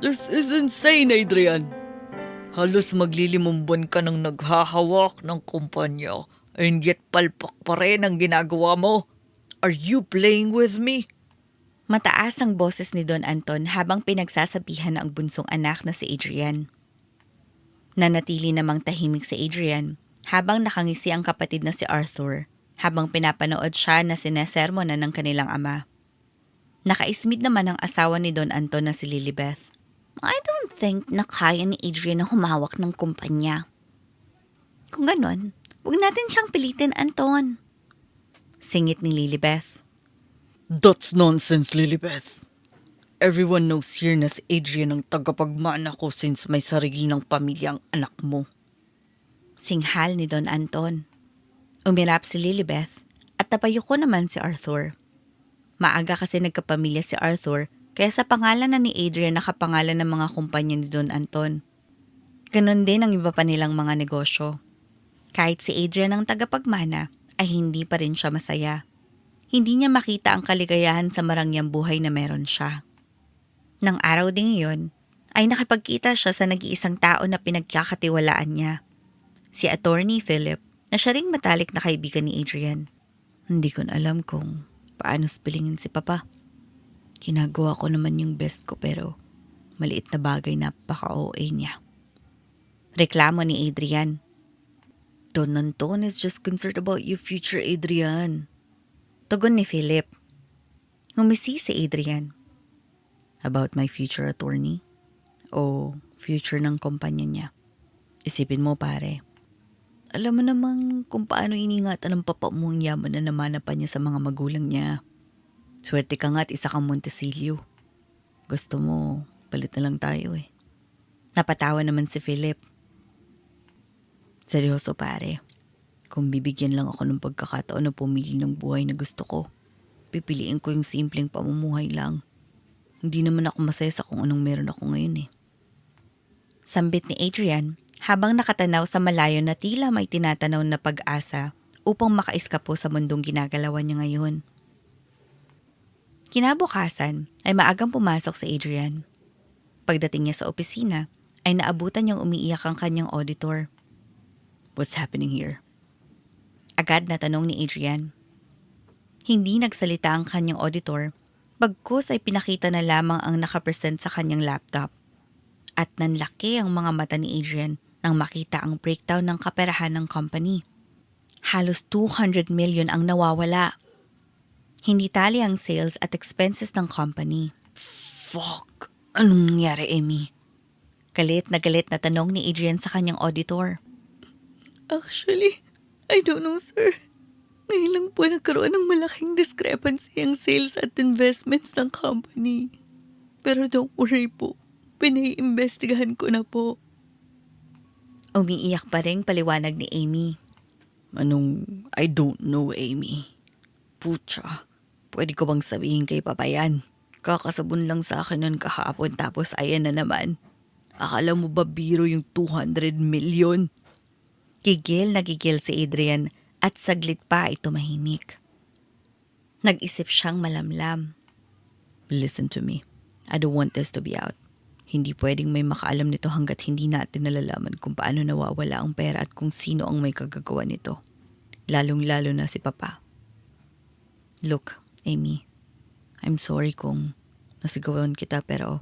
This is insane, Adrian. Halos maglilimang buwan ka nang naghahawak ng kumpanya, and yet palpak pa rin ang ginagawa mo. Are you playing with me? Mataas ang boses ni Don Anton habang pinagsasabihan ang bunsong anak na si Adrian. Nanatili namang tahimik si Adrian habang nakangisi ang kapatid na si Arthur habang pinapanood siya na sinesermonan ng kanilang ama. Nakaismid naman ang asawa ni Don Anton na si Lilibeth. I don't think na kaya ni Adrian na humawak ng kumpanya. Kung ganon, huwag natin siyang pilitin, Anton. Singit ni Lilibeth. That's nonsense, Lilibeth. Everyone knows here na si Adrian ang tagapagmana ko since may sarili ng pamilya ang anak mo. Singhal ni Don Anton. Umirap si Lilibeth at napayuko naman si Arthur. Maaga kasi nagkapamilya si Arthur kaya sa pangalan na ni Adrian nakapangalan ng mga kumpanya ni Don Anton. Ganon din ang iba pa nilang mga negosyo. Kahit si Adrian ang tagapagmana ay hindi pa rin siya masaya. Hindi niya makita ang kaligayahan sa marangyang buhay na meron siya. Nang araw ding iyon, ay nakipagkita siya sa nag-iisang tao na pinagkakatiwalaan niya. Si Attorney Philip na siya ring matalik na kaibigan ni Adrian. Hindi ko na alam kung paano spellingin si Papa. Ginagawa ko naman yung best ko pero maliit na bagay napaka-OA niya. Reklamo ni Adrian. Don Anton is just concerned about your future, Adrian. Tugon ni Philip. Ngumisi si Adrian. About my future attorney? O future ng kumpanya niya? Isipin mo pare. Alam mo namang kung paano iningatan ng papa mo ang yaman na namanapan niya sa mga magulang niya. Swerte ka nga at isa kang Montesilio. Gusto mo, palit na lang tayo eh. Napatawa naman si Philip. Seryoso pare, kung bibigyan lang ako ng pagkakataon na pumili ng buhay na gusto ko, pipiliin ko yung simpleng pamumuhay lang. Hindi naman ako masaya sa kung anong meron ako ngayon eh. Sambit ni Adrian habang nakatanaw sa malayo na tila may tinatanaw na pag-asa upang makaiskapo sa mundong ginagalawan niya ngayon. Kinabukasan ay maagang pumasok si Adrian. Pagdating niya sa opisina ay naabutan niyang umiiyak ang kanyang auditor. What's happening here? Agad na tanong ni Adrian. Hindi nagsalita ang kanyang auditor, bagkus ay pinakita na lamang ang nakapresent sa kanyang laptop. At nanlaki ang mga mata ni Adrian nang makita ang breakdown ng kaperahan ng company. Halos 200 million ang nawawala. Hindi tali ang sales at expenses ng company. Fuck! Anong nangyari, Amy? Galit na tanong ni Adrian sa kanyang auditor. Actually, I don't know, sir. Ngayon lang po nagkaroon ng malaking discrepancy ang sales at investments ng company. Pero don't worry po, pinaiimbestigahan ko na po. Umiiyak pa rin paliwanag ni Amy. Anong I don't know, Amy? Pucha, pwede ko bang sabihin kay Papa yan? Kakasabon lang sa akin nun kahapon tapos ayan na naman. Akala mo ba biro yung 200 million? Gigil na gigil si Adrian at saglit pa ay tumahimik. Nag-isip siyang malamlam. Listen to me. I don't want this to be out. Hindi pwedeng may makaalam nito hanggat hindi natin nalalaman kung paano nawawala ang pera at kung sino ang may kagagawa nito. Lalong-lalo na si Papa. Look, Amy. I'm sorry kung nasigawan kita pero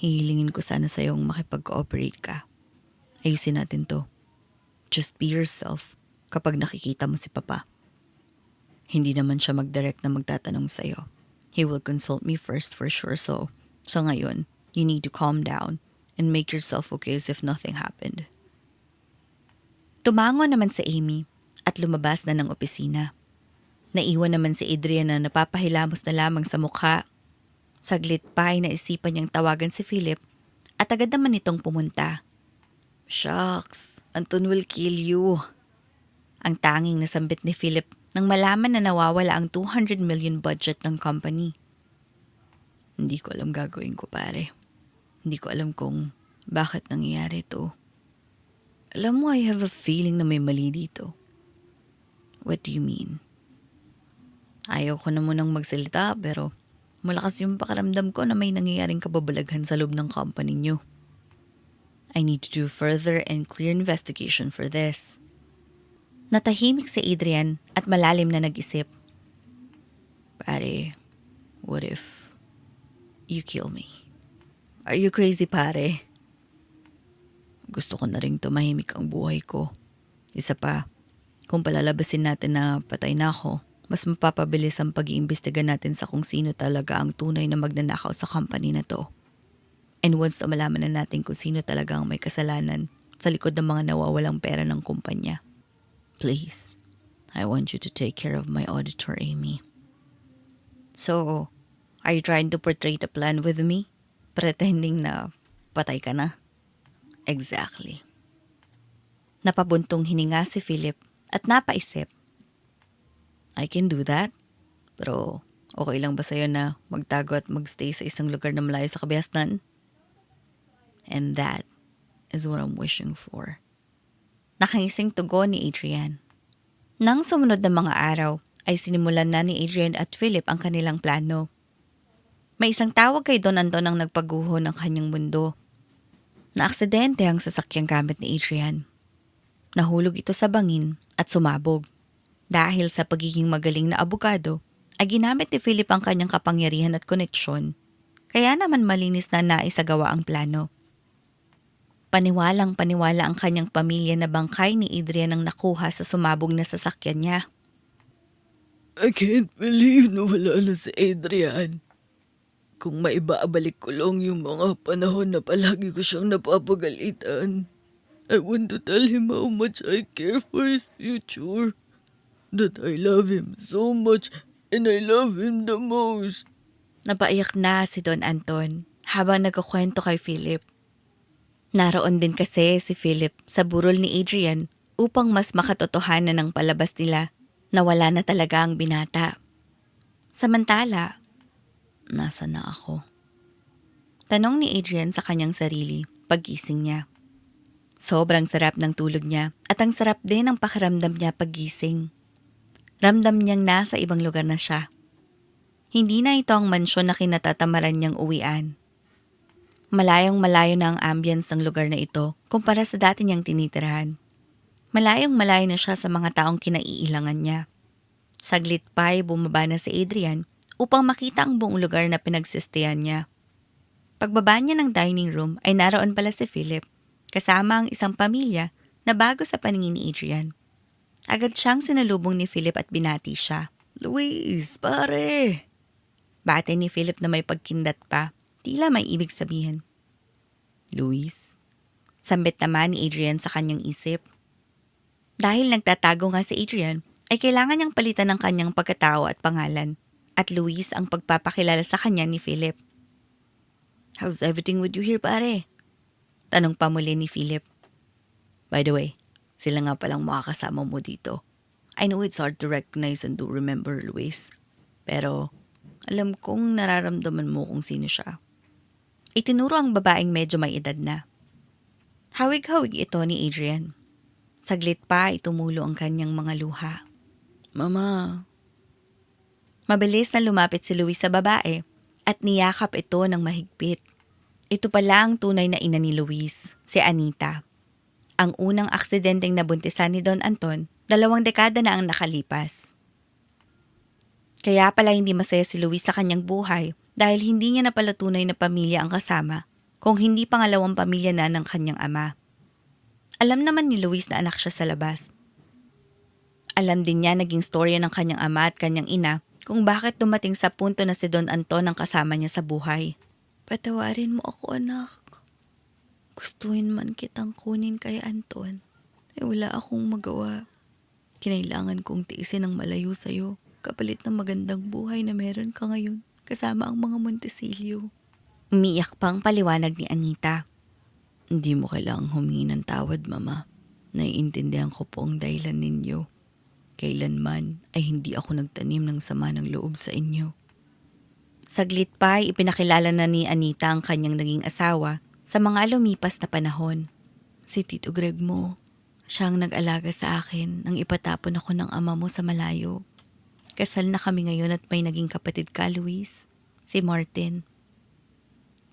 hihilingin ko sana sa'yong makipag-cooperate ka. Ayusin natin to. Just be yourself kapag nakikita mo si Papa. Hindi naman siya mag-direct na magtatanong sa'yo. He will consult me first for sure so ngayon, you need to calm down and make yourself okay as if nothing happened. Tumango naman si Amy at lumabas na ng opisina. Naiwan naman si Adrian na napapahilamos na lamang sa mukha. Saglit pa ay naisipan niyang tawagan si Philip at agad naman itong pumunta. Shucks, Anton will kill you. Ang tanging nasambit ni Philip nang malaman na nawawala ang 200 million budget ng company. Hindi ko alam gagawin ko pare. Hindi ko alam kung bakit nangyayari ito. Alam mo, I have a feeling na may mali dito. What do you mean? Ayaw ko na munang magsalita pero Malakas yung pakiramdam ko na may nangyayaring kababalaghan sa loob ng company niyo. I need to do further and clear investigation for this. Natahimik si Adrian at malalim na nag-isip. Pare, what if you kill me? Are you crazy, pare? Gusto ko na rin tumahimik ang buhay ko. Isa pa, kung palalabasin natin na patay na ako, mas mapapabilis ang pag-iimbestiga natin sa kung sino talaga ang tunay na magnanakaw sa company na to. And once na malaman na natin kung sino talaga ang may kasalanan sa likod ng mga nawawalang pera ng kumpanya, please, I want you to take care of my auditor, Amy. So, are you trying to portray the plan with me? Pretending na patay ka na? Exactly. Napabuntong hininga si Philip at napaisip. I can do that. Pero okay lang ba sa'yo na magtago at magstay sa isang lugar na malayo sa kabiasnan? And that is what I'm wishing for. Nakangising tugon ni Adrian. Nang sumunod na mga araw, ay sinimulan na ni Adrian at Philip ang kanilang plano. May isang tawag kay Don Anton ang nagpaguho ng kanyang mundo. Naaksidente ang sasakyang gamit ni Adrian. Nahulog ito sa bangin at sumabog. Dahil sa pagiging magaling na abogado, ay ginamit ni Philip ang kanyang kapangyarihan at koneksyon. Kaya naman malinis na naisagawa ang plano. Paniwalang-paniwala ang kanyang pamilya na bangkay ni Adrian ang nakuha sa sumabog na sasakyan niya. I can't believe na wala na si Adrian. Kung maibabalik ko lang yung mga panahon na palagi ko siyang napapagalitan, I want to tell him how much I care for his future. That I love him so much and I love him the most. Napaiyak na si Don Anton habang nagkukwento kay Philip. Naroon din kasi si Philip sa burol ni Adrian upang mas makatotohanan ng palabas nila na wala na talaga ang binata. Samantala, Nasa na ako? tanong ni Adrian sa kanyang sarili paggising niya. Sobrang sarap ng tulog niya at ang sarap din ng pakiramdam niya paggising. Ramdam niyang nasa ibang lugar na siya. Hindi na ito ang mansyon na kinatatamaran niyang uwian. Malayong malayo na ang ambience ng lugar na ito kumpara sa dati niyang tinitirahan. Malayong malayo na siya sa mga taong kinaiilangan niya. Saglit pa ay bumaba na si Adrian upang makita ang buong lugar na pinagsistihan niya. Pagbaba niya ng dining room ay naroon pala si Philip, kasama ang isang pamilya na bago sa paningin ni Adrian. Agad siyang sinalubong ni Philip at binati siya. Luis, pare! Bate ni Philip na may pagkindat pa, tila may ibig sabihin. Luis? Sambit naman ni Adrian sa kanyang isip. Dahil nagtatago nga si Adrian, ay kailangan niyang palitan ng kanyang pagkatao at pangalan, at Luis ang pagpapakilala sa kanya ni Philip. How's everything with you here, pare? Tanong pa muli ni Philip. By the way, sila nga palang makakasama mo dito. I know it's hard to recognize and to remember, Luis. Pero alam kong nararamdaman mo kung sino siya. Itinuro ang babaeng medyo may edad na. Hawig-hawig ito ni Adrian. Saglit pa ay tumulo ang kanyang mga luha. Mama. Mabilis na lumapit si Luis sa babae at niyakap ito ng mahigpit. Ito pala ang tunay na ina ni Luis, si Anita. Ang unang aksidenteng nabuntisan ni Don Anton, 2 dekada na ang nakalipas. Kaya pala hindi masaya si Luis sa kanyang buhay dahil hindi niya na pala tunay na pamilya ang kasama kung hindi pangalawang pamilya na ng kanyang ama. Alam naman ni Luis na anak siya sa labas. Alam din niya naging storya ng kanyang ama at kanyang ina kung bakit dumating sa punto na si Don Anton ang kasama niya sa buhay. Patawarin mo ako, anak. Gustuhin man kitang kunin kay Anton. Wala akong magawa. Kinailangan kong tiisin ang malayo sa'yo kapalit ng magandang buhay na meron ka ngayon kasama ang mga Montesilio. Umiyak pang paliwanag ni Anita. Hindi mo kailangang humingi ng tawad, Mama. Naiintindihan ko po ang dahilan ninyo. Kailanman ay hindi ako nagtanim ng sama ng loob sa inyo. Saglit pa ay ipinakilala na ni Anita ang kanyang naging asawa sa mga lumipas na panahon. Si Tito Greg mo, siya ang nag-alaga sa akin nang ipatapon ako ng ama mo sa malayo. Kasal na kami ngayon at may naging kapatid ka, Luis. si Martin.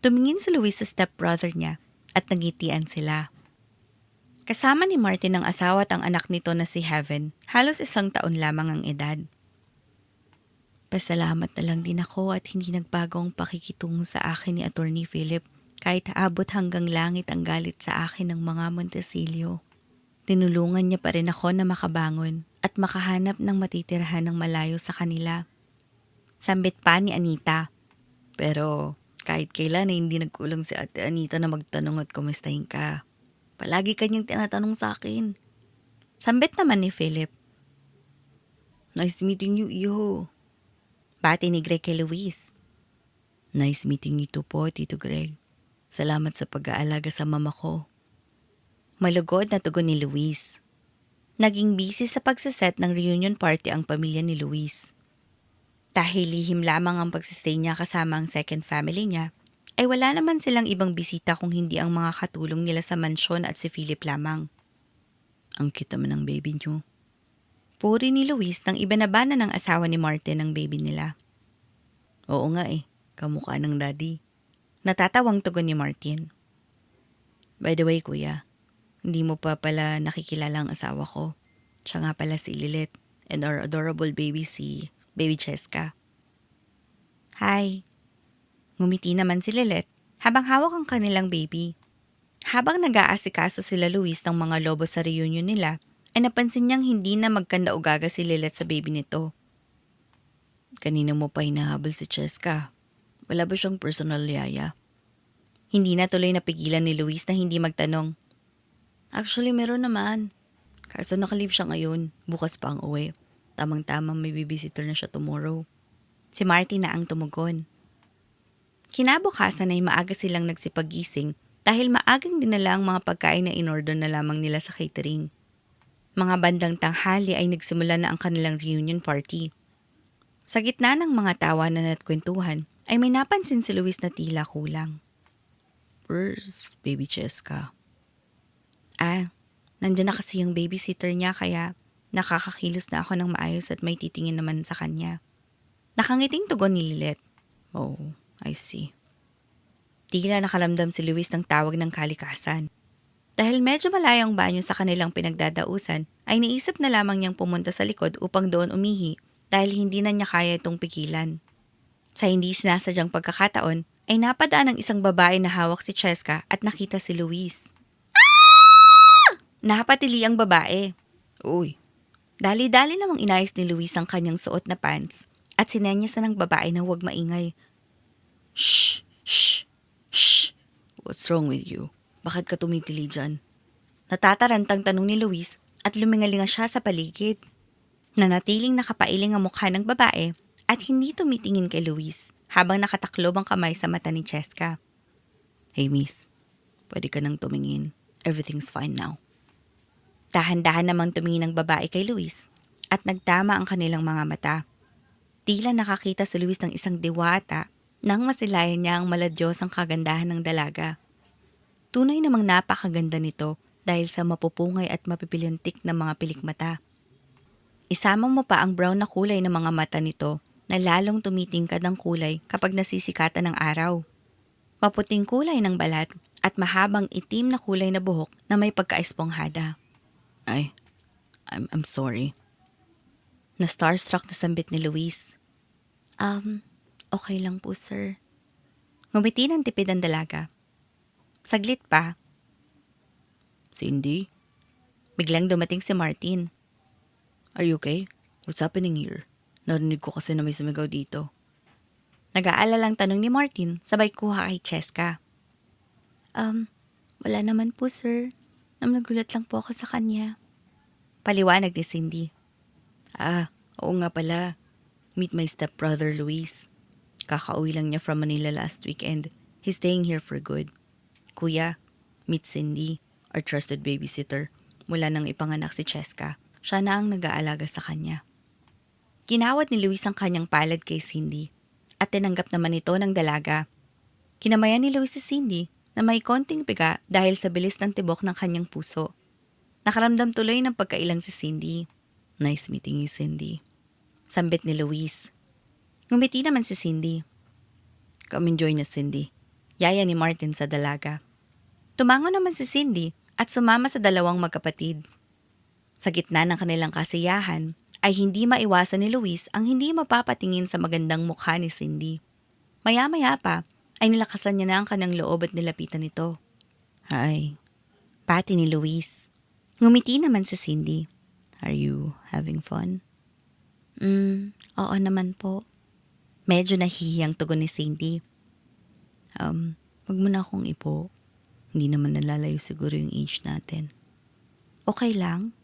Tumingin si Luis sa stepbrother niya at nagitian sila. Kasama ni Martin ang asawa at ang anak nito na si Heaven, halos 1 taon lamang ang edad. Pasalamat na lang din ako at hindi nagbago ang pakikitungo sa akin ni Attorney Philip kahit abot hanggang langit ang galit sa akin ng mga Montesilio. Tinulungan niya pa rin ako na makabangon at makahanap ng matitirahan ng malayo sa kanila. Sambit pa ni Anita. Pero kahit kailan ay hindi nagkulang si Ate Anita na magtanong at kumustahin ka. Palagi kanyang tinatanong sa akin. Sambit naman ni Philip. Nice meeting you, Iho. Bati ni Greg kay Luis. Nice meeting you too po, Tito Greg. Salamat sa pag-aalaga sa mama ko. Malugod na tugon ni Luis. Naging busy sa pagsaset ng reunion party ang pamilya ni Luis. Dahil lihim lamang ang pagsistay niya kasama ang second family niya, ay wala naman silang ibang bisita kung hindi ang mga katulong nila sa mansyon at si Philip lamang. Ang cute naman ng baby niyo. Puri ni Luis nang ibanabana ng asawa ni Martin ang baby nila. Oo nga kamukha ng daddy. Natatawang tugon ni Martin. By the way kuya, hindi mo pa pala nakikilala ang asawa ko. Siya nga pala si Lilith and our adorable baby si Baby Cheska. Hi. Ngumiti naman si Lilith habang hawak ang kanilang baby. Habang nag-aasikaso sila Luis ng mga lobo sa reunion nila, ay napansin niyang hindi na magkanda-ugaga si Lilith sa baby nito. Kanina mo pa hinahabol si Cheska. Wala ba siyang personal yaya? Hindi na tuloy napigilan ni Luis na hindi magtanong. Actually, meron naman. Kaso nakalive siya ngayon. Bukas pa ang uwi. Tamang-tamang may bibisitor na siya tomorrow. Si Martin na ang tumugon. Kinabukasan ay maaga silang nagsipagising dahil maagang dinala ang mga pagkain na in-order na lamang nila sa catering. Mga bandang tanghali ay nagsimula na ang kanilang reunion party. Sa gitna ng mga tawanan at kwentuhan, ay may napansin si Luis na tila kulang. Where's Baby Cheska? Nandyan na kasi yung babysitter niya kaya nakakakilos na ako ng maayos at may titingin naman sa kanya. Nakangiting tugon ni Lilith. Oh, I see. Tila nakalamdam si Luis ng tawag ng kalikasan. Dahil medyo malayo ang banyo sa kanilang pinagdadausan, ay naisip na lamang niyang pumunta sa likod upang doon umihi dahil hindi na niya kaya itong pigilan. Sa hindi sinasadyang pagkakataon, ay napadaan ng isang babae na hawak si Cheska at nakita si Luis. Napatili ang babae. Uy. Dali-dali namang inayos ni Luis ang kanyang suot na pants at sinenyas na ng babae na huwag maingay. Shh! Shh! Shh! What's wrong with you? Bakit ka tumitili dyan? Natatarantang tanong ni Luis at lumingalinga siya sa paligid. Nanatiling nakapailing ang mukha ng babae at hindi tumitingin kay Luis habang nakataklob ang kamay sa mata ni Cheska. Hey miss, pwede ka nang tumingin. Everything's fine now. Dahan-dahan namang tumingin ang babae kay Luis at nagtama ang kanilang mga mata. Tila nakakita si Luis ng isang diwata nang masilayan niya ang maladyosang kagandahan ng dalaga. Tunay namang napakaganda nito dahil sa mapupungay at mapipilintik na mga pilikmata. Isama mo pa ang brown na kulay ng mga mata nito na lalong tumitingkad ang kulay kapag nasisikatan ng araw. Maputing kulay ng balat at mahabang itim na kulay na buhok na may pagkaesponghada. I'm sorry. Na starstruck na sambit ni Luis. Okay lang po sir. Ngumiti ng tipid ang dalaga. Saglit pa. Cindy? Biglang dumating si Martin. Are you okay? What's happening here? Narinig ko kasi na may sumigaw dito. Nag-aalalang tanong ni Martin sabay kuha kay Cheska. Wala naman po sir. Nagulat lang po ako sa kanya. Paliwanag ni Cindy. Oo nga pala. Meet my stepbrother Luis. Kakauwi lang niya from Manila last weekend. He's staying here for good. Kuya, meet Cindy, our trusted babysitter. Mula nang ipanganak si Cheska, siya na ang nag-aalaga sa kanya. Ginawad ni Luis ang kanyang palad kay Cindy at tinanggap naman ito ng dalaga. Kinamayan ni Luis si Cindy na may konting piga dahil sa bilis ng tibok ng kanyang puso. Nakaramdam tuloy ng pagkailang si Cindy. Nice meeting you, Cindy. Sambit ni Luis. Ngumiti naman si Cindy. Come enjoy na, Cindy. Yaya ni Martin sa dalaga. Tumango naman si Cindy at sumama sa dalawang magkapatid. Sa gitna ng kanilang kasiyahan, ay hindi maiwasan ni Luis ang hindi mapapatingin sa magandang mukha ni Cindy. Maya-maya pa, ay nilakasan niya na ang kanang loob at nilapitan nito. Hi, Pati ni Luis. Ngumiti naman si Cindy. are you having fun? Oo naman po. Medyo nahihiyang tugon ni Cindy. Wag mo na akong ipo. Hindi naman nalalayo siguro yung age natin. Okay lang?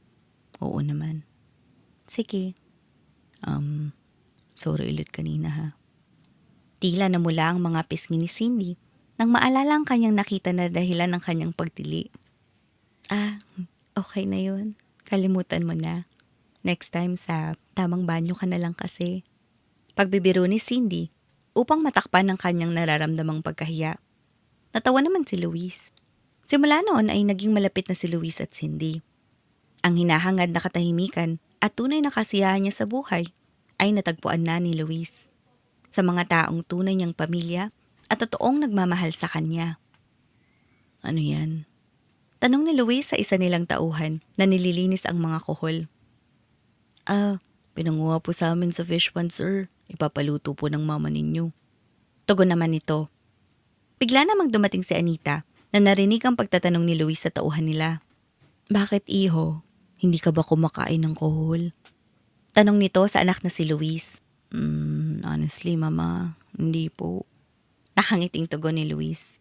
Oo naman. Sige. Sorry ulit kanina ha. Tila namula ang mga pisngi ni Cindy nang maalala ang kanyang nakita na dahilan ng kanyang pagtili. Okay na yun. Kalimutan mo na. Next time sa tamang banyo ka na lang kasi. Pagbibiro ni Cindy upang matakpan ang kanyang nararamdamang pagkahiya. Natawa naman si Luis. Simula noon ay naging malapit na si Luis at Cindy. Ang hinahangad na katahimikan at tunay na kasiyahan niya sa buhay ay natagpuan na ni Luis. Sa mga taong tunay niyang pamilya at totoong nagmamahal sa kanya. Ano yan? Tanong ni Luis sa isa nilang tauhan na nililinis ang mga kuhol. Pinanguha po sa amin sa fish pond, sir. Ipapaluto po ng mama ninyo. Tugon naman nito. Bigla namang dumating si Anita na narinig ang pagtatanong ni Luis sa tauhan nila. Bakit, iho? Hindi ka ba kumakain ng kohol? Tanong nito sa anak na si Luis. Honestly, mama, hindi po. Nakangiting tugon ni Luis.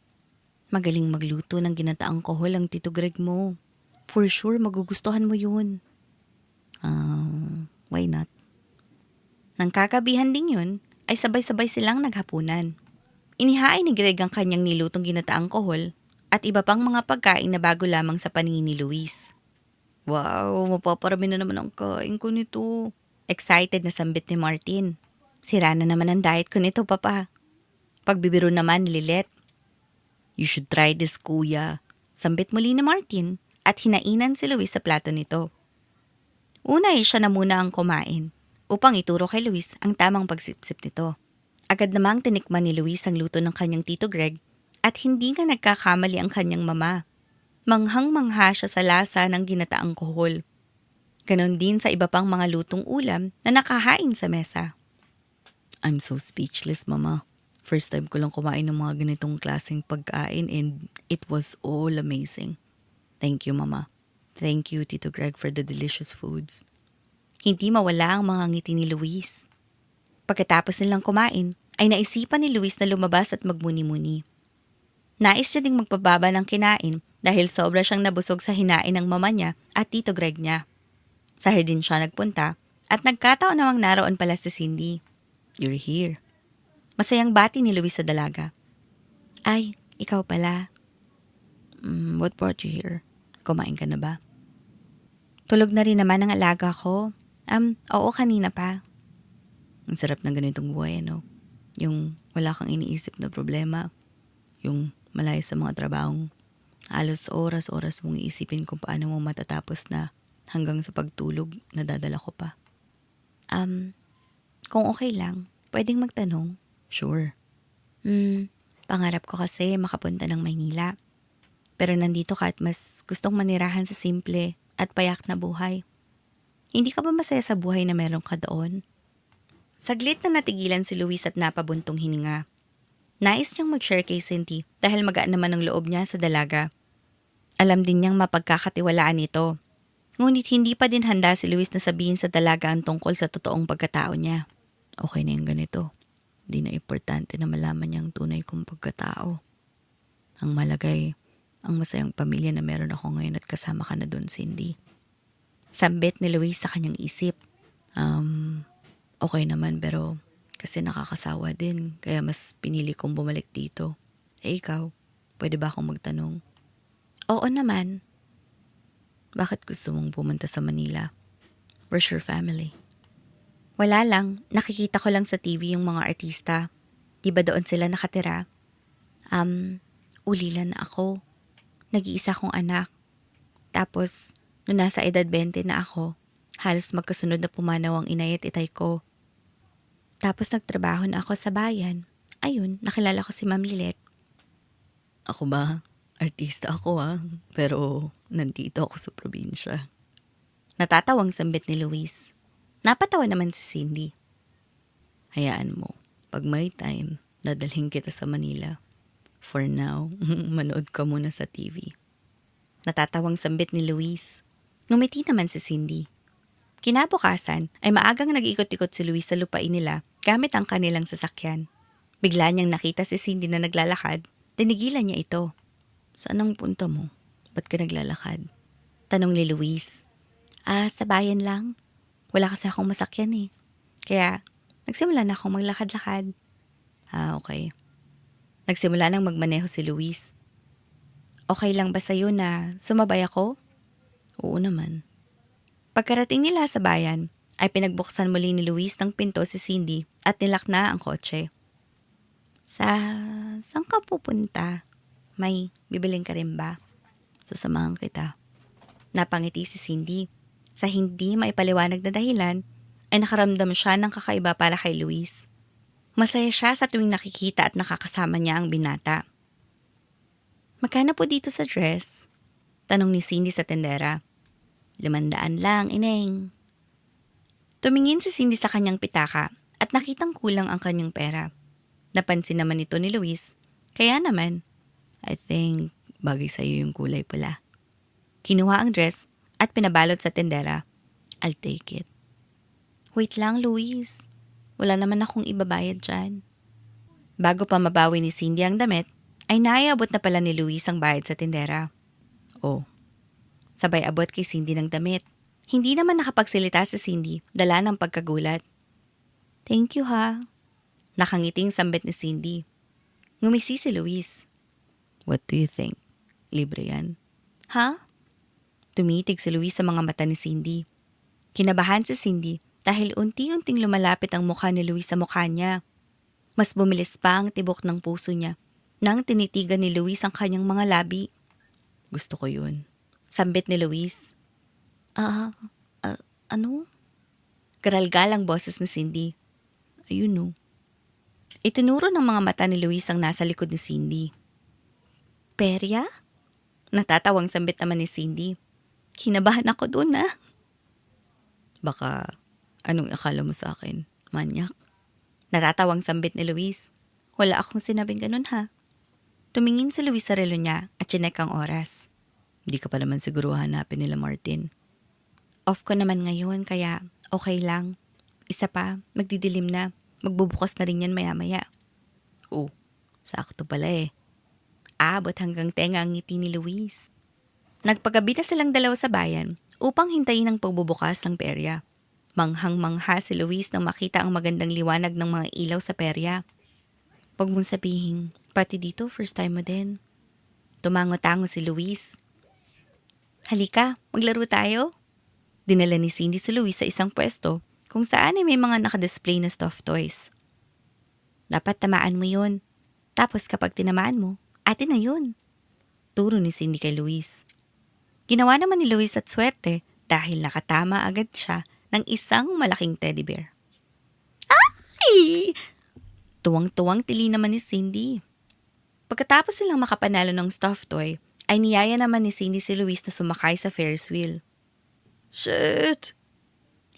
Magaling magluto ng ginataang kohol ang Tito Greg mo. For sure, magugustuhan mo yun. Why not? Nang kakabihan din yun, ay sabay-sabay silang naghapunan. Inihain ni Greg ang kanyang nilutong ginataang kohol at iba pang mga pagkain na bago lamang sa paningin ni Luis. Wow, mapaparami na naman ang kain ko nito. Excited na sambit ni Martin. Sira na naman ang diet ko nito, papa. Pagbibiro naman ni Lilet. You should try this, kuya. Sambit muli ni Martin at hinainan si Luis sa plato nito. Una ay siya na muna ang kumain upang ituro kay Luis ang tamang pagsipsip nito. Agad namang tinikman ni Luis ang luto ng kanyang Tito Greg at hindi nga nagkakamali ang kanyang mama. Manghang-mangha siya sa lasa ng ginataang kohol. Ganon din sa iba pang mga lutong ulam na nakahain sa mesa. I'm so speechless, mama. First time ko lang kumain ng mga ganitong klaseng pagkain and it was all amazing. Thank you, mama. Thank you, Tito Greg, for the delicious foods. Hindi mawala ang mga ngiti ni Luis. Pagkatapos nilang kumain, ay naisipan ni Luis na lumabas at magmuni-muni. Nais niya ding magpababa ng kinain dahil sobra siyang nabusog sa hinain ng mama niya at Tito Greg niya. Sa hardin siya nagpunta at nagkataon namang naroon pala si Cindy. You're here. Masayang bati ni Luis sa dalaga. Ay, ikaw pala. What brought you here? Kumain ka na ba? Tulog na rin naman ang alaga ko. Oo, kanina pa. Ang sarap ng ganitong buhay, ano? Yung wala kang iniisip na problema. Yung malayo sa mga trabahong halos oras-oras mong iisipin kung paano mo matatapos na hanggang sa pagtulog nadadala ko pa. Kung okay lang, pwedeng magtanong. Sure. Pangarap ko kasi makapunta ng Maynila. Pero nandito ka at mas gustong manirahan sa simple at payak na buhay. Hindi ka ba masaya sa buhay na meron ka doon? Saglit na natigilan si Luis at napabuntong hininga. Nais niyang mag-share kay Cindy dahil magaan naman ang loob niya sa dalaga. Alam din niyang mapagkakatiwalaan ito. Ngunit hindi pa din handa si Luis na sabihin sa dalaga ang tungkol sa totoong pagkatao niya. Okay na yung ganito. Di na importante na malaman niya ang tunay kong pagkatao. Ang malagay, ang masayang pamilya na meron ako ngayon at kasama ka na doon, Cindy. Sambit ni Luis sa kanyang isip. Okay naman pero kasi nakakasawa din kaya mas pinili kong bumalik dito. Ikaw, pwede ba akong magtanong? Oo naman. Bakit gusto mong pumunta sa Manila? Where's your family? Wala lang, nakikita ko lang sa TV yung mga artista. Di ba doon sila nakatira? Ulila na ako. Nag-iisa kong anak. Tapos, nung nasa edad 20 na ako, halos magkasunod na pumanaw ang inay at itay ko. Tapos nagtrabaho na ako sa bayan ayun, nakilala ko si Ma'am Lilet. Ako ba? Artista ako pero nandito ako sa probinsya. Natatawang sambit ni Luis. Napatawa naman si Cindy. Hayaan mo, pag may time, dadalhin kita sa Manila. For now, manood ka muna sa TV. Natatawang sambit ni Luis. Ngumiti naman si Cindy. Kinabukasan ay maagang nag-ikot-ikot si Luis sa lupain nila gamit ang kanilang sasakyan. Bigla niyang nakita si Cindy na naglalakad. Tinigilan niya ito. Saan ang punta mo? Ba't ka naglalakad? Tanong ni Luis. Sa bayan lang. Wala kasi akong masakyan eh. Kaya nagsimula na akong maglakad-lakad. Okay. Nagsimula nang magmaneho si Luis. Okay lang ba sa'yo na sumabay ako? Oo naman. Pagkarating nila sa bayan, ay pinagbuksan muli ni Luis ng pinto si Cindy at nilak na ang kotse. Saan ka pupunta? May bibiling ka rin ba? Sasamahan kita. Napangiti si Cindy. Sa hindi maipaliwanag na dahilan, ay nakaramdam siya ng kakaiba para kay Luis. Masaya siya sa tuwing nakikita at nakakasama niya ang binata. Magkano po dito sa dress? Tanong ni Cindy sa tendera. 500 lang, ineng. Tumingin si Cindy sa kanyang pitaka at nakitang kulang ang kanyang pera. Napansin naman ito ni Luis, kaya naman, I think bagay sa'yo yung kulay pula. kinuha ang dress at pinabalot sa tendera. I'll take it. Wait lang, Luis. Wala naman akong ibabayad dyan. Bago pa mabawi ni Cindy ang damit, ay naiabot na pala ni Luis ang bayad sa tindera. Oh, Sabay abot kay Cindy ng damit. Hindi naman nakapagsalita si Cindy, dala ng pagkagulat. Thank you ha. Nakangiting sambit ni Cindy. Ngumisi si Luis. what do you think? Libre yan. Ha? Tumitig si Luis sa mga mata ni Cindy. Kinabahan si Cindy dahil unti-unting lumalapit ang mukha ni Luis sa mukha niya. Mas bumilis pa ang tibok ng puso niya nang tinitigan ni Luis ang kanyang mga labi. Gusto ko yun. Sambit ni Luis. Ano? Garalgal ang boses ni Cindy. Ayun no. Itinuro ng mga mata ni Luis ang nasa likod ni Cindy. Perya? Natatawang sambit naman ni Cindy. Kinabahan ako dun Baka, anong akala mo sa akin? Manyak? Natatawang sambit ni Luis. Wala akong sinabing ganun ha. Tumingin si Luis sa relo niya at chinek ang oras. Hindi ka pa naman siguro hanapin nila Martin. Off ko naman ngayon kaya okay lang. Isa pa, magdidilim na. Magbubukas na rin yan maya-maya. Oh, sakto pala eh. Abot hanggang tenga ang ngiti ni Luis. Nagpagabi na silang dalawa sa bayan upang hintayin ang pagbubukas ng perya. Manghang-mangha si Luis nang makita ang magandang liwanag ng mga ilaw sa perya. Huwag mong sabihin, pati dito first time mo din. Tumango-tango si Luis. Halika, maglaro tayo. Dinala ni Cindy si Luis sa isang pwesto kung saan ay may mga nakadisplay na stuffed toys. Dapat tamaan mo yun. Tapos kapag tinamaan mo, atin na yun. Turo ni Cindy kay Luis. Ginawa naman ni Luis at swerte dahil nakatama agad siya ng isang malaking teddy bear. Ay! Tuwang-tuwang tili naman ni Cindy. Pagkatapos silang makapanalo ng stuffed toy, ay niyaya naman ni Cindy si Luis na sumakay sa Ferris wheel. Shit!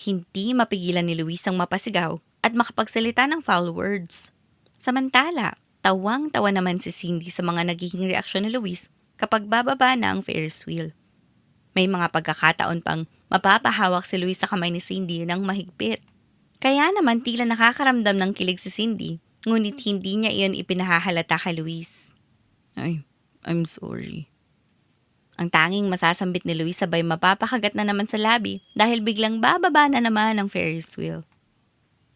Hindi mapigilan ni Luis ang mapasigaw at makapagsalita ng foul words. Samantala, tawang-tawa naman si Cindy sa mga nagiging reaksyon ni Luis kapag bababa na ang Ferris wheel. May mga pagkakataon pang mapapahawak si Luis sa kamay ni Cindy ng mahigpit. Kaya naman tila nakakaramdam ng kilig si Cindy, ngunit hindi niya iyon ipinahahalata kay Luis. Ay, I'm sorry. Ang tanging masasambit ni Luis sabay mapapakagat na naman sa labi dahil biglang bababa na naman ang Ferris wheel.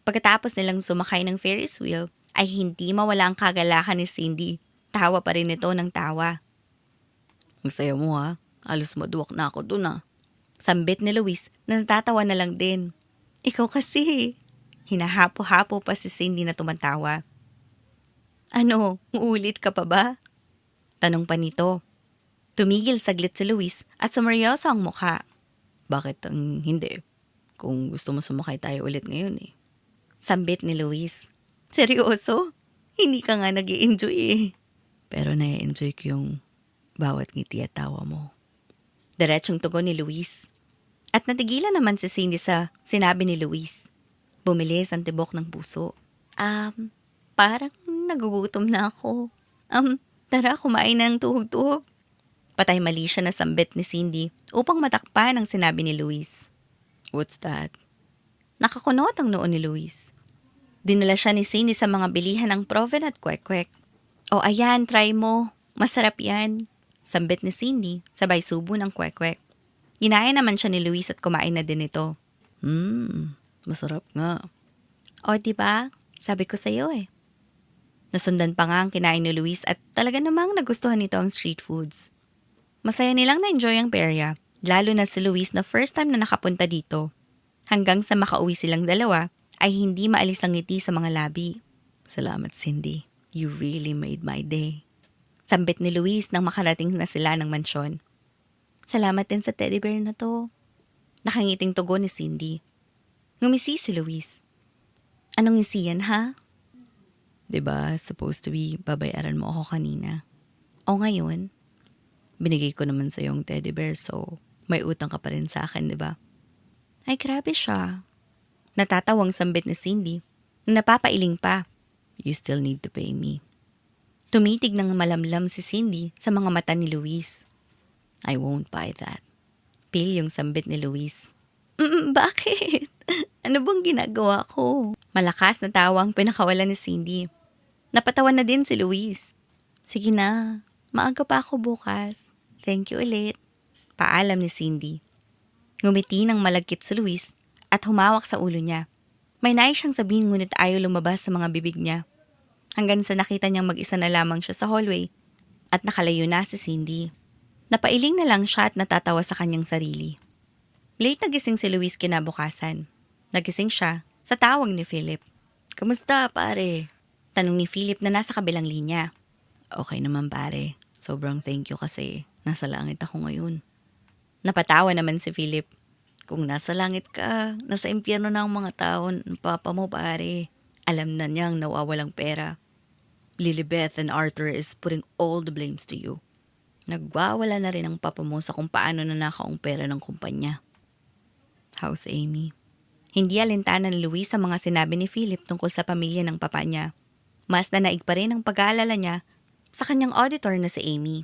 Pagkatapos nilang sumakay ng Ferris wheel, ay hindi mawala ang kagalakan ni Cindy. Tawa pa rin ito ng tawa. Ang saya mo Halos maduwak na ako dun Sambit ni Luis na natatawa na lang din. Ikaw kasi. Hinahapo-hapo pa si Cindy na tumatawa. Ano, uulit ka pa ba? Tanong pa nito. Tumigil saglit si Luis at sumeryoso ang mukha. Bakit ang hindi? Kung gusto mo sumakay tayo ulit ngayon Sambit ni Luis. Seryoso? Hindi ka nga nag-i-enjoy eh. Pero na-enjoy ko yung bawat ngiti at tawa mo. Diretsong tugon ni Luis. At natigilan naman si Cindy sa sinabi ni Luis. Bumilis ang tibok ng puso. Parang nagugutom na ako. Tara kumain na ng tuhog-tuhog. Patay mali siya na sambit ni Cindy upang matakpan ang sinabi ni Luis. What's that? Nakakunot ang noo ni Luis. Dinala siya ni Cindy sa mga bilihan ng proven at kwek-kwek. O ayan, try mo. Masarap yan. Sambit ni Cindy, sabay subo ng kwek-kwek. Ginaya naman siya ni Luis at kumain na din ito. Masarap nga. O diba? Sabi ko sa'yo eh. Nasundan pa nga ang kinain ni Luis at talaga namang nagustuhan nito ang street foods. Masaya nilang na-enjoy ang perya, lalo na si Luis na first time na nakapunta dito. Hanggang sa makauwi silang dalawa ay hindi maalis ang ngiti sa mga labi. Salamat, Cindy. You really made my day. Sambit ni Luis nang makarating na sila ng mansyon. Salamat din sa teddy bear na to. Nakangiting tugon ni Cindy. Ngumisi si Luis. Anong ngisi yan ha? Diba, supposed to be babayaran mo ako kanina. O ngayon? Binigay ko naman sa yung teddy bear, so may utang ka pa rin sa akin, diba? Ay grabe siya. Natatawang sambit ni Cindy na napapailing pa. You still need to pay me. Tumitig ng malamlam si Cindy sa mga mata ni Luis. I won't buy that. Pil yung sambit ni Luis. Bakit? Ano bang ginagawa ko? Malakas na tawang pinakawalan ni Cindy. Napatawan na din si Luis. Sige na, maaga pa ako bukas. Thank you ulit. Paalam ni Cindy. Ngumiti ng malagkit si Luis at humawak sa ulo niya. May nais siyang sabihin ngunit ayaw lumabas sa mga bibig niya. Hanggang sa nakita niyang mag-isa na lamang siya sa hallway at nakalayo na si Cindy. Napailing na lang siya at natatawa sa kanyang sarili. Late nagising si Luis kinabukasan. Nagising siya sa tawag ni Philip. Kamusta, pare? Tanong ni Philip na nasa kabilang linya. Okay naman, pare. Sobrang thank you kasi nasa langit ako ngayon. Napatawa naman si Philip. Kung nasa langit ka, nasa impyerno na ang mga tao ng papa mo, pare. Alam na niyang nawawalang pera. Lilibeth and Arthur is putting all the blames to you. Nagwawala na rin ang papa mo sa kung paano nanakaw ang pera ng kumpanya. How's Amy? Hindi alintana ni Luis sa mga sinabi ni Philip tungkol sa pamilya ng papa niya. Mas nanaig pa rin ang pag-aalala niya sa kanyang auditor na si Amy.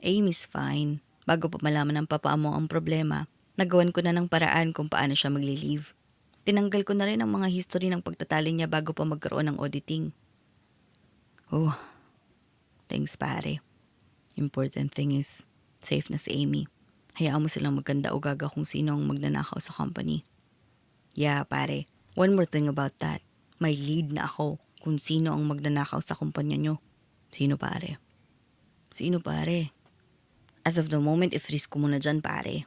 Amy's fine. Bago pa malaman ng papa mo ang problema, nagawan ko na ng paraan kung paano siya magli-leave. Tinanggal ko na rin ang mga history ng pagtatali niya bago pa magkaroon ng auditing. Oh, thanks pare. Important thing is, safe na si Amy. Hayaan mo silang magkanda o gaga kung sino ang magnanakaw sa company. Yeah, pare. One more thing about that. May lead na ako kung sino ang magnanakaw sa kumpanya nyo. Sino pare? Sino pare? As of the moment, i-freeze ko muna dyan pare.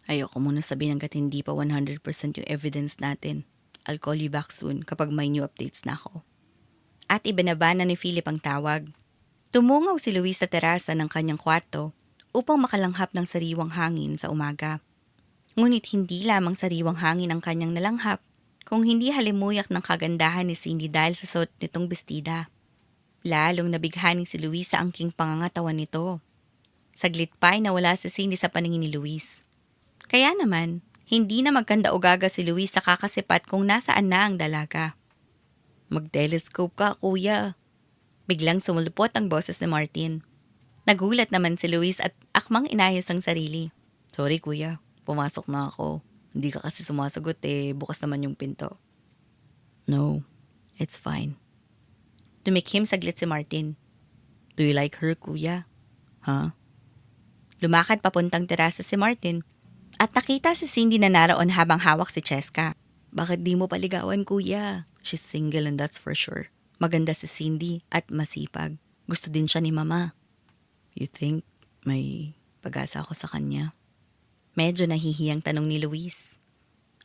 Ayoko muna sabihin hanggat hindi pa 100% yung evidence natin. I'll call you back soon kapag may new updates na ako. At ibinaba na ni Philip ang tawag. Tumungaw si Luis sa terasa ng kanyang kwarto upang makalanghap ng sariwang hangin sa umaga. Ngunit hindi lamang sariwang hangin ang kanyang nalanghap, kung hindi halimuyak ng kagandahan ni Cindy dahil sa suot nitong bestida. Lalong nabighani si Luis sa angking pangangatawan nito. Saglit pa ay nawala si Cindy sa paningin ni Luis. Kaya naman, hindi na magkanda o gaga si Luis sa kakasipat kung nasaan na ang dalaga. Mag-telescope ka, kuya. Biglang sumulupot ang boses ni Martin. Nagulat naman si Luis at akmang inayos ang sarili. Sorry, kuya. Pumasok na ako. Hindi ka kasi sumasagot bukas naman yung pinto. No, it's fine. Tumikhim saglit si Martin. Do you like her, kuya? Huh? Lumakad papuntang terasa si Martin at nakita si Cindy na naroon habang hawak si Cheska. Bakit di mo paligawan, kuya? She's single and that's for sure. Maganda si Cindy at masipag. Gusto din siya ni mama. You think may pag-asa ako sa kanya? Medyo nahihiyang tanong ni Luis.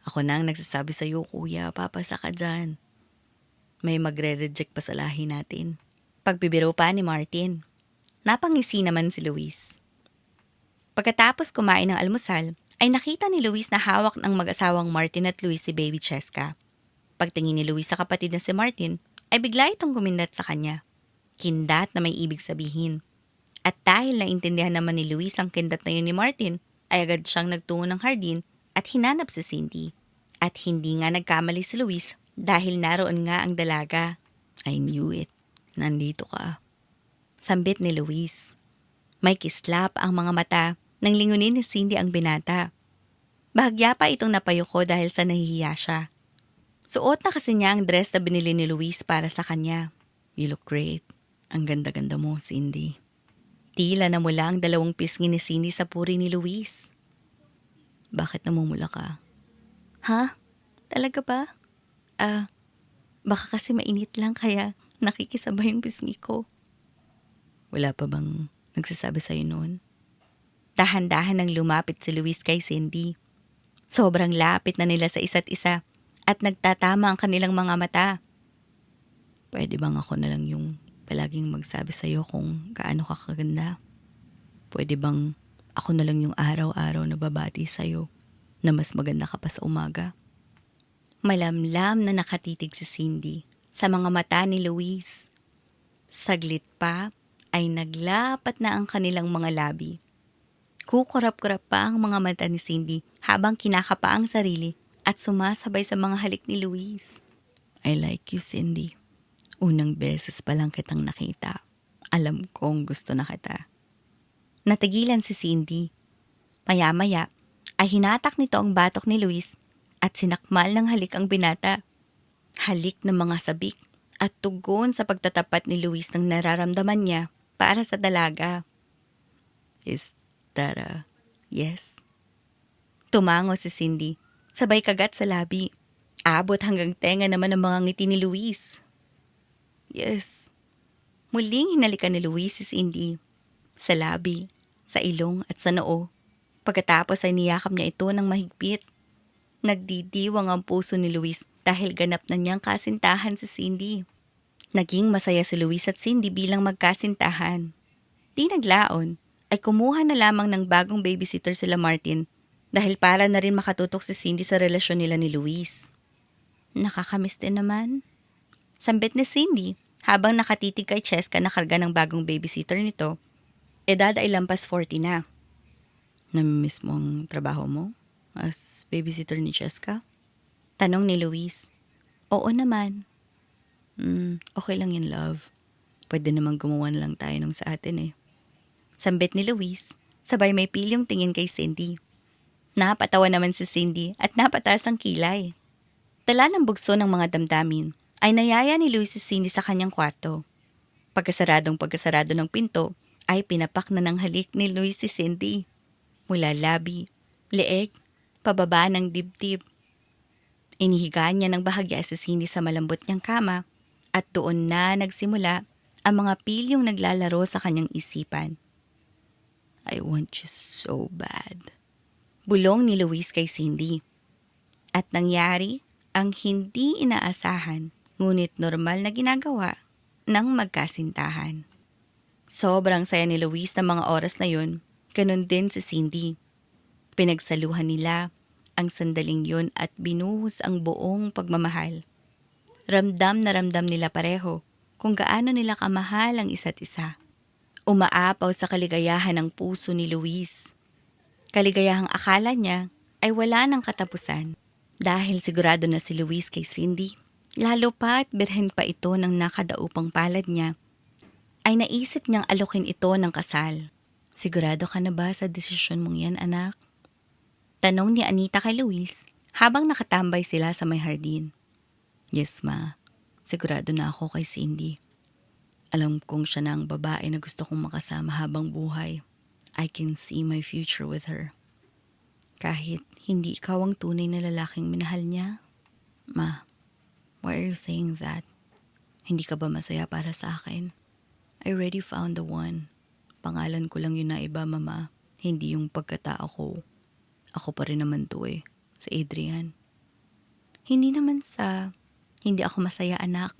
Ako na ang nagsasabi sa'yo, kuya. Papasa ka dyan. May magre-reject pa sa lahi natin. Pagbibiro pa ni Martin. Napangisi naman si Luis. Pagkatapos kumain ng almusal, ay nakita ni Luis na hawak ng mag-asawang Martin at Luis si baby Cheska. Pagtingin ni Luis sa kapatid na si Martin, ay bigla itong gumindat sa kanya. Kindat na may ibig sabihin. At dahil naintindihan naman ni Luis ang kindat na yun ni Martin, ay agad siyang nagtungo ng hardin at hinanap si Cindy. At hindi nga nagkamali si Luis dahil naroon nga ang dalaga. I knew it. Nandito ka. Sambit ni Luis. May kislap ang mga mata nang lingunin ni Cindy ang binata. Bahagya pa itong napayuko dahil sa nahihiya siya. Suot na kasi niya ang dress na binili ni Luis para sa kanya. You look great. Ang ganda-ganda mo, Cindy. Tila namula ang 2 pisngi ni Cindy sa puri ni Luis. Bakit namumula ka? Ha? Talaga ba? Baka kasi mainit lang kaya nakikisabay yung pisngi ko. Wala pa bang nagsasabi sa'yo noon? Dahan-dahan nang lumapit si Luis kay Cindy. Sobrang lapit na nila sa isa't isa at nagtatama ang kanilang mga mata. Pwede bang ako na lang yung palaging magsabi sa'yo kung gaano ka kaganda? Pwede bang ako na lang yung araw-araw na babati sa'yo na mas maganda ka pa sa umaga? Malamlam na nakatitig si Cindy sa mga mata ni Luis. Saglit pa ay naglapat na ang kanilang mga labi. Kukurap-kurap pa ang mga mata ni Cindy habang kinakapa ang sarili at sumasabay sa mga halik ni Luis. I like you, Cindy. Unang beses pa lang kitang nakita. Alam kong gusto na kita. Natigilan si Cindy. Maya-maya ay hinatak nito ang batok ni Luis at sinakmal ng halik ang binata. Halik ng mga sabik at tugon sa pagtatapat ni Luis ng nararamdaman niya para sa dalaga. Is that a yes? Tumango si Cindy, sabay kagat sa labi. Abot hanggang tenga naman ang mga ngiti ni Luis. Yes. Muling hinalikan ni Luis si Cindy. Sa labi, sa ilong at sa noo. Pagkatapos ay niyakap niya ito ng mahigpit. Nagdidiwang ang puso ni Luis dahil ganap na niyang kasintahan si Cindy. Naging masaya si Luis at Cindy bilang magkasintahan. Di naglaon, ay kumuha na lamang ng bagong babysitter sila Martin dahil para na rin makatutok si Cindy sa relasyon nila ni Luis. Nakakamiss din naman. Sambit ni Cindy habang nakatitig kay Cheska na karga ng bagong babysitter nito. Edad ay lampas 40 na. Namimiss mo ang trabaho mo as babysitter ni Cheska? Tanong ni Luis. Oo naman. Okay lang yun, love. Pwede namang gumawa na lang tayo nung sa atin eh. Sambit ni Luis, sabay may pilyong tingin kay Cindy. Napatawa naman si Cindy at napataas ang kilay. Tala ng bugso ng mga damdamin, ay nayaya ni Luis si Cindy sa kanyang kwarto. Pagkasarado ng pinto, ay pinapak na ng halik ni Luis si Cindy. Mula labi, leeg, pababa ng dibdib. Inihiga niya ng bahagya si Cindy sa malambot niyang kama at doon na nagsimula ang mga pilyong naglalaro sa kanyang isipan. I want you so bad. Bulong ni Luis kay Cindy. At nangyari ang hindi inaasahan ngunit normal na ginagawa ng magkasintahan. Sobrang saya ni Luis ng mga oras na yun, ganun din si Cindy. Pinagsaluhan nila ang sandaling yun at binuhos ang buong pagmamahal. Ramdam na ramdam nila pareho kung gaano nila kamahal ang isa't isa. Umaapaw sa kaligayahan ng puso ni Luis. Kaligayahang akala niya ay wala ng katapusan dahil sigurado na si Luis kay Cindy. Lalo pa at birhen pa ito ng nakadaupang palad niya, ay naisip niyang alokin ito ng kasal. Sigurado ka na ba sa desisyon mong yan, anak? Tanong ni Anita kay Luis habang nakatambay sila sa may hardin. Yes, ma. Sigurado na ako kay Cindy. Alam kong siya na ang babae na gusto kong makasama habang buhay. I can see my future with her. Kahit hindi ikaw ang tunay na lalaking minahal niya. Ma, why are you saying that? Hindi ka ba masaya para sa akin? I already found the one. Pangalan ko lang yun na iba, mama. Hindi yung pagkatao ko. Ako pa rin naman to eh. Si Adrian. Hindi naman sa hindi ako masaya, anak.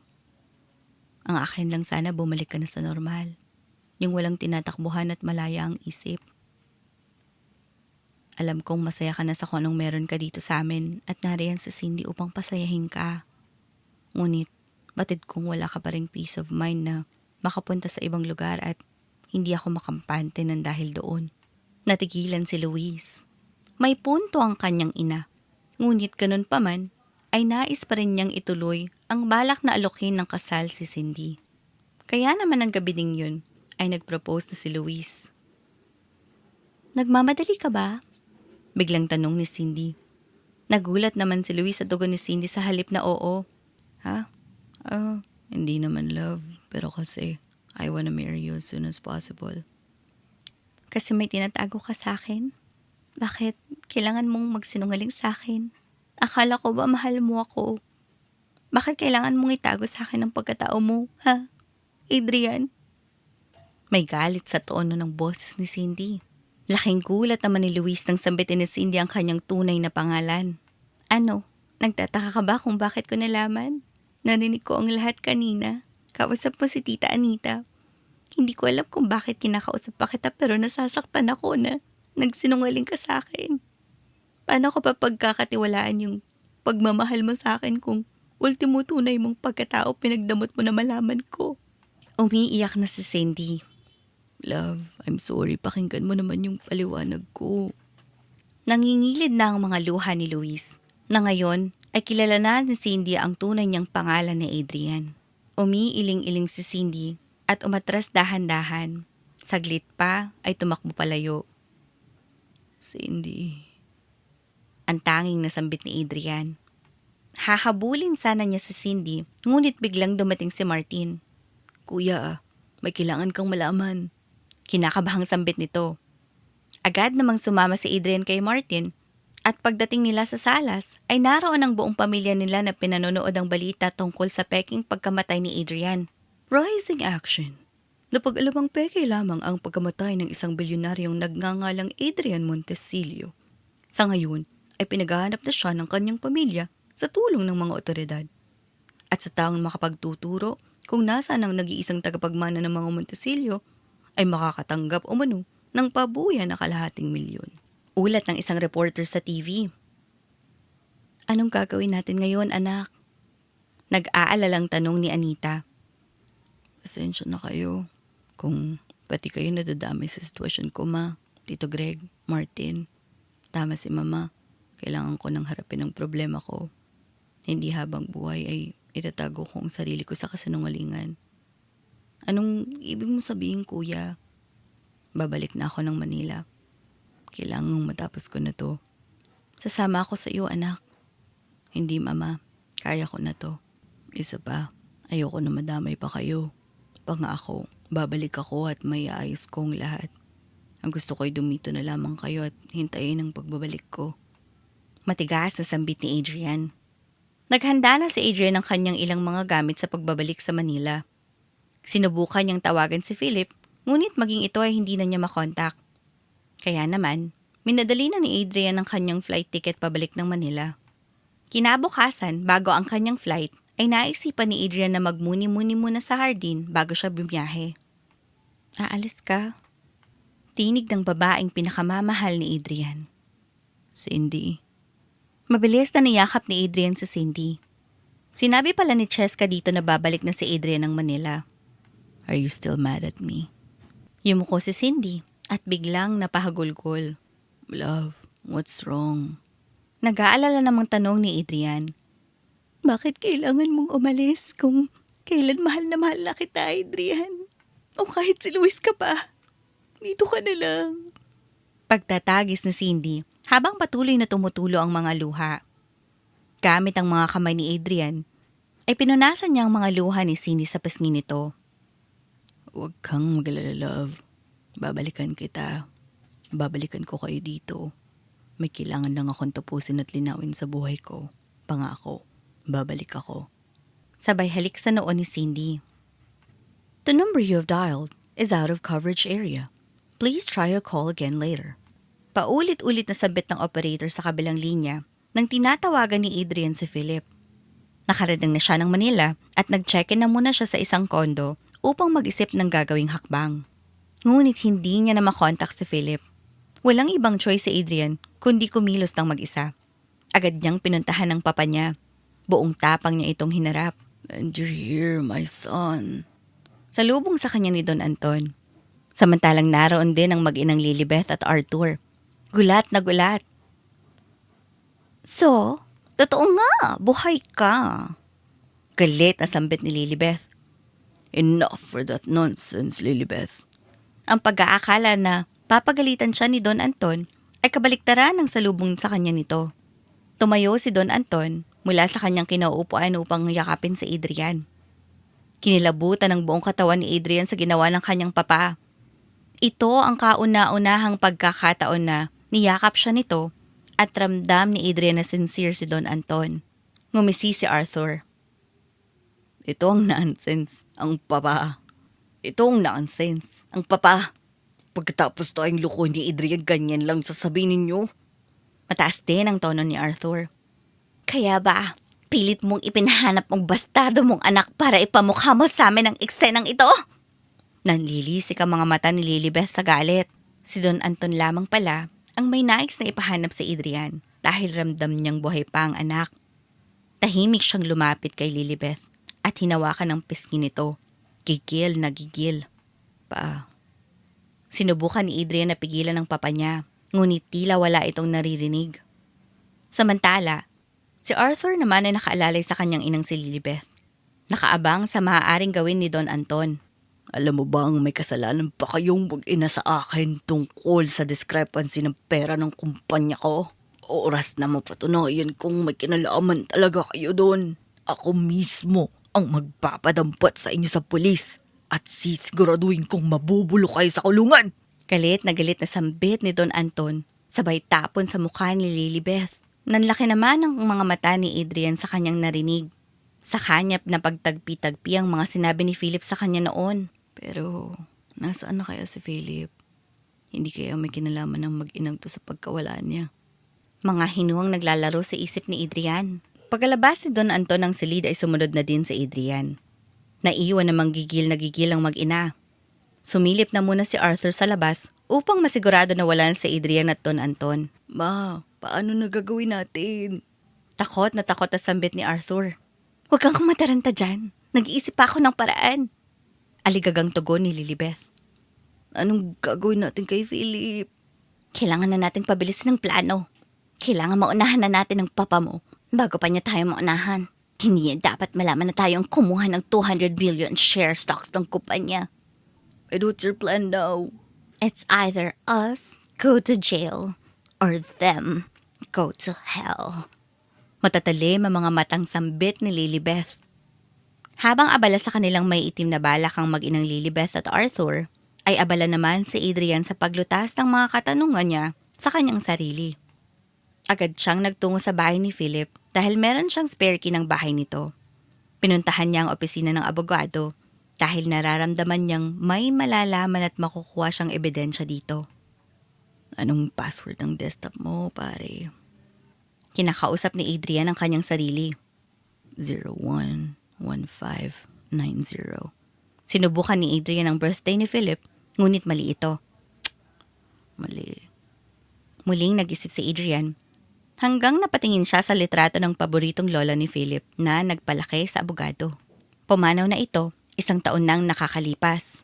Ang akin lang sana bumalik ka na sa normal. Yung walang tinatakbuhan at malaya ang isip. Alam kong masaya ka na sa kung anong meron ka dito sa amin at nariyan sa Cindy upang pasayahin ka. Ngunit, Batid kong wala ka pa ring peace of mind na makapunta sa ibang lugar at hindi ako makampante ng dahil doon. Natigilan si Luis. May punto ang kanyang ina. Ngunit ganun pa man, ay nais pa rin niyang ituloy ang balak na alokin ng kasal si Cindy. Kaya naman ang gabi ding yun ay nag-propose na si Luis. Nagmamadali ka ba? Biglang tanong ni Cindy. Nagulat naman si Luis sa tugon ni Cindy sa halip na oo. Ha? Hindi naman love. Pero kasi, I wanna marry you as soon as possible. Kasi may tinatago ka sa akin? Bakit kailangan mong magsinungaling sa akin? Akala ko ba mahal mo ako? Bakit kailangan mong itago sa akin ang pagkatao mo, ha? Adrian? May galit sa tono ng boses ni Cindy. Laking gulat naman ni Luis nang sambitin ni Cindy ang kanyang tunay na pangalan. Ano? Nagtataka ka ba kung bakit ko nalaman? Narinig ko ang lahat kanina. Kausap mo si Tita Anita. Hindi ko alam kung bakit kinakausap pa kita pero nasasaktan ako na nagsinungaling ka sa akin. Paano ko pa pagkakatiwalaan yung pagmamahal mo sa akin kung ultimo tunay mong pagkatao pinagdamot mo na malaman ko? Umiiyak na si Cindy. Love, I'm sorry. Pakinggan mo naman yung paliwanag ko. Nangingilid na ang mga luha ni Luis, na ngayon ay kilala na ni Cindy ang tunay niyang pangalan ni Adrian. Umiiling-iling si Cindy at umatras dahan-dahan. Saglit pa ay tumakbo palayo. Cindy. Ang tanging nasambit ni Adrian. Hahabulin sana niya si Cindy, ngunit biglang dumating si Martin. Kuya, may kailangan kang malaman. Kinakabahang sambit nito. Agad namang sumama si Adrian kay Martin at pagdating nila sa salas ay naroon ang buong pamilya nila na pinanonood ang balita tungkol sa peking pagkamatay ni Adrian. Rising action. Napag-alamang peke lamang ang pagkamatay ng isang bilyonaryong nagngangalang Adrian Montesilio. Sa ngayon ay pinaghahanap na siya ng kanyang pamilya sa tulong ng mga otoridad. At sa taong makapagtuturo kung nasaan ang nag-iisang tagapagmana ng mga Montesilio, ay makakatanggap umano ng pabuya na $250,000. Ulat ng isang reporter sa TV. Anong gagawin natin ngayon, anak? Nag-aalalang tanong ni Anita. Pasensya na kayo kung pati kayo nadadami sa sitwasyon ko, ma. Tito Greg, Martin, tama si mama. Kailangan ko nang harapin ang problema ko. Hindi habang buhay ay itatago ko ang sarili ko sa kasinungalingan. Anong ibig mo sabihin, kuya? Babalik na ako ng Manila. Kailangang matapos ko na to. Sasama ako sa iyo, anak. Hindi, mama. Kaya ko na to. Isa pa, ayoko na madamay pa kayo. Pangako, babalik ako at may ayos kong lahat. Ang gusto ko'y dumito na lamang kayo at hintayin ang pagbabalik ko. Matigas na sambit ni Adrian. Naghanda na si Adrian ng kanyang ilang mga gamit sa pagbabalik sa Manila. Sinubukan niyang tawagan si Philip, ngunit maging ito ay hindi na niya makontak. Kaya naman, minadali na ni Adrian ang kanyang flight ticket pabalik ng Manila. Kinabukasan, bago ang kanyang flight, ay naisipan ni Adrian na magmuni-muni muna sa hardin bago siya bumiyahe. Aalis ka? Tinig ng babaeng pinakamamahal ni Adrian. Cindy. Mabilis na niyakap ni Adrian sa Cindy. Sinabi pala ni Cheska dito na babalik na si Adrian ng Manila. Are you still mad at me? Yumuko si Cindy at biglang napahagulgol. Love, what's wrong? Nag-aalala namang tanong ni Adrian. Bakit kailangan mong umalis kung kailan mahal na kita, Adrian? O kahit si Luis ka pa. Dito ka na lang. Pagtatagis ni Cindy habang patuloy na tumutulo ang mga luha. Gamit ang mga kamay ni Adrian, ay pinunasan niya ang mga luha ni Cindy sa pisngi nito. Huwag kang mag-alala, love. Babalikan kita. Babalikan ko kayo dito. May kailangan lang akong tapusin at linawin sa buhay ko. Pangako, babalik ako. Sabay halik sa noon ni Cindy. The number you have dialed is out of coverage area. Please try a call again later. Paulit-ulit na sabit ng operator sa kabilang linya nang tinatawagan ni Adrian si Philip. Nakarating na siya ng Manila at nag-check-in na muna siya sa isang kondo upang mag-isip ng gagawing hakbang. Ngunit hindi niya na makontak si Philip. Walang ibang choice si Adrian kundi kumilos ng mag-isa. Agad niyang pinuntahan ng papa niya. Buong tapang niya itong hinarap. And you're here, my son. Salubong sa kanya ni Don Anton. Samantalang naroon din ang mag-inang Lilibeth at Arthur. Gulat na gulat. So, totoo nga, buhay ka. Galit na sambit ni Lilibeth. Enough for that nonsense, Lilibeth. Ang pag-aakala na papagalitan siya ni Don Anton ay kabaliktaran ng salubong sa kanya nito. Tumayo si Don Anton mula sa kanyang kinauupuan upang yakapin si Adrian. Kinilabutan ng buong katawan ni Adrian sa ginawa ng kanyang papa. Ito ang kauna-unahang pagkakataon na niyakap siya nito at ramdam ni Adrian na sincere si Don Anton. Ngumisi si Arthur. Ito ang nonsense, ang papa. Ito ang nonsense, ang papa. Pagkatapos tayong loko ni Adrian, ganyan lang sasabihin ninyo. Mataas din ang tono ni Arthur. Kaya ba, pilit mong ipinhanap mong bastardo mong anak para ipamukha mo sa amin ang eksenang ito? Nanlilisik ang mga mata ni Lilibeth sa galit. Si Don Anton lamang pala ang may nais na ipahanap si Adrian dahil ramdam niyang buhay pa ang anak. Tahimik siyang lumapit kay Lilibeth at hinawakan ang pisngi nito. Gigil na gigil. Sinubukan ni Adrian na pigilan ng papa niya, ngunit tila wala itong naririnig. Samantala, si Arthur naman ay nakaalalay sa kanyang inang si Lilibeth. Nakaabang sa maaaring gawin ni Don Anton. Alam mo bang may kasalanan pa kayong mag-ina sa akin tungkol sa discrepancy ng pera ng kumpanya ko? Oras na mapatunayan kung may kinalaman talaga kayo doon. Ako mismo ang magpapadampot sa inyo sa pulis at sisiguraduhin kong mabubulo kayo sa kulungan. Galit na sambit ni Don Anton, sabay tapon sa mukha ni Lilibeth. Nanlaki naman ang mga mata ni Adrian sa kanyang narinig. Sa kanyap na pagtagpi-tagpi ang mga sinabi ni Philip sa kanya noon. Pero, nasaan na kaya si Philip? Hindi kaya may kinalaman ng mag-inang to sa pagkawala niya. Mga hinuang naglalaro sa isip ni Adrian. Pagkalabas ni Don Anton ng silid ay sumunod na din si Adrian. Naiwan namang gigil na gigil ang mag-ina. Sumilip na muna si Arthur sa labas upang masigurado na wala si Adrian at Don Anton. Ma, paano na gagawin natin? Takot na sambit ni Arthur. Huwag kang mataranta dyan. Nag-iisip pa ako ng paraan. Aligagang tugon ni Lilibeth. Anong gagawin natin kay Philip? Kailangan na nating pabilisin ng plano. Kailangan maunahan na natin ang papa mo bago pa niya tayo maunahan. Hindi niya dapat malaman na tayo ang kumuha ng 200 billion share stocks ng kumpanya. And what's your plan now? It's either us go to jail or them go to hell. Matatalim ang mga matang sambit ni Lilibeth. Habang abala sa kanilang may itim na balak ang mag-inang Lilibeth at Arthur, ay abala naman si Adrian sa paglutas ng mga katanungan niya sa kanyang sarili. Agad siyang nagtungo sa bahay ni Philip dahil meron siyang spare key ng bahay nito. Pinuntahan niya ang opisina ng abogado dahil nararamdaman niyang may malalaman at makukuha siyang ebidensya dito. Anong password ng desktop mo, pare? Kinakausap ni Adrian ang kanyang sarili. 011590. Sinubukan ni Adrian ang birthday ni Philip, ngunit mali ito. Mali. Muling nag-isip si Adrian hanggang napatingin siya sa litrato ng paboritong lola ni Philip na nagpalaki sa abogado. Pumanaw na ito, 1 taon nang nakakalipas.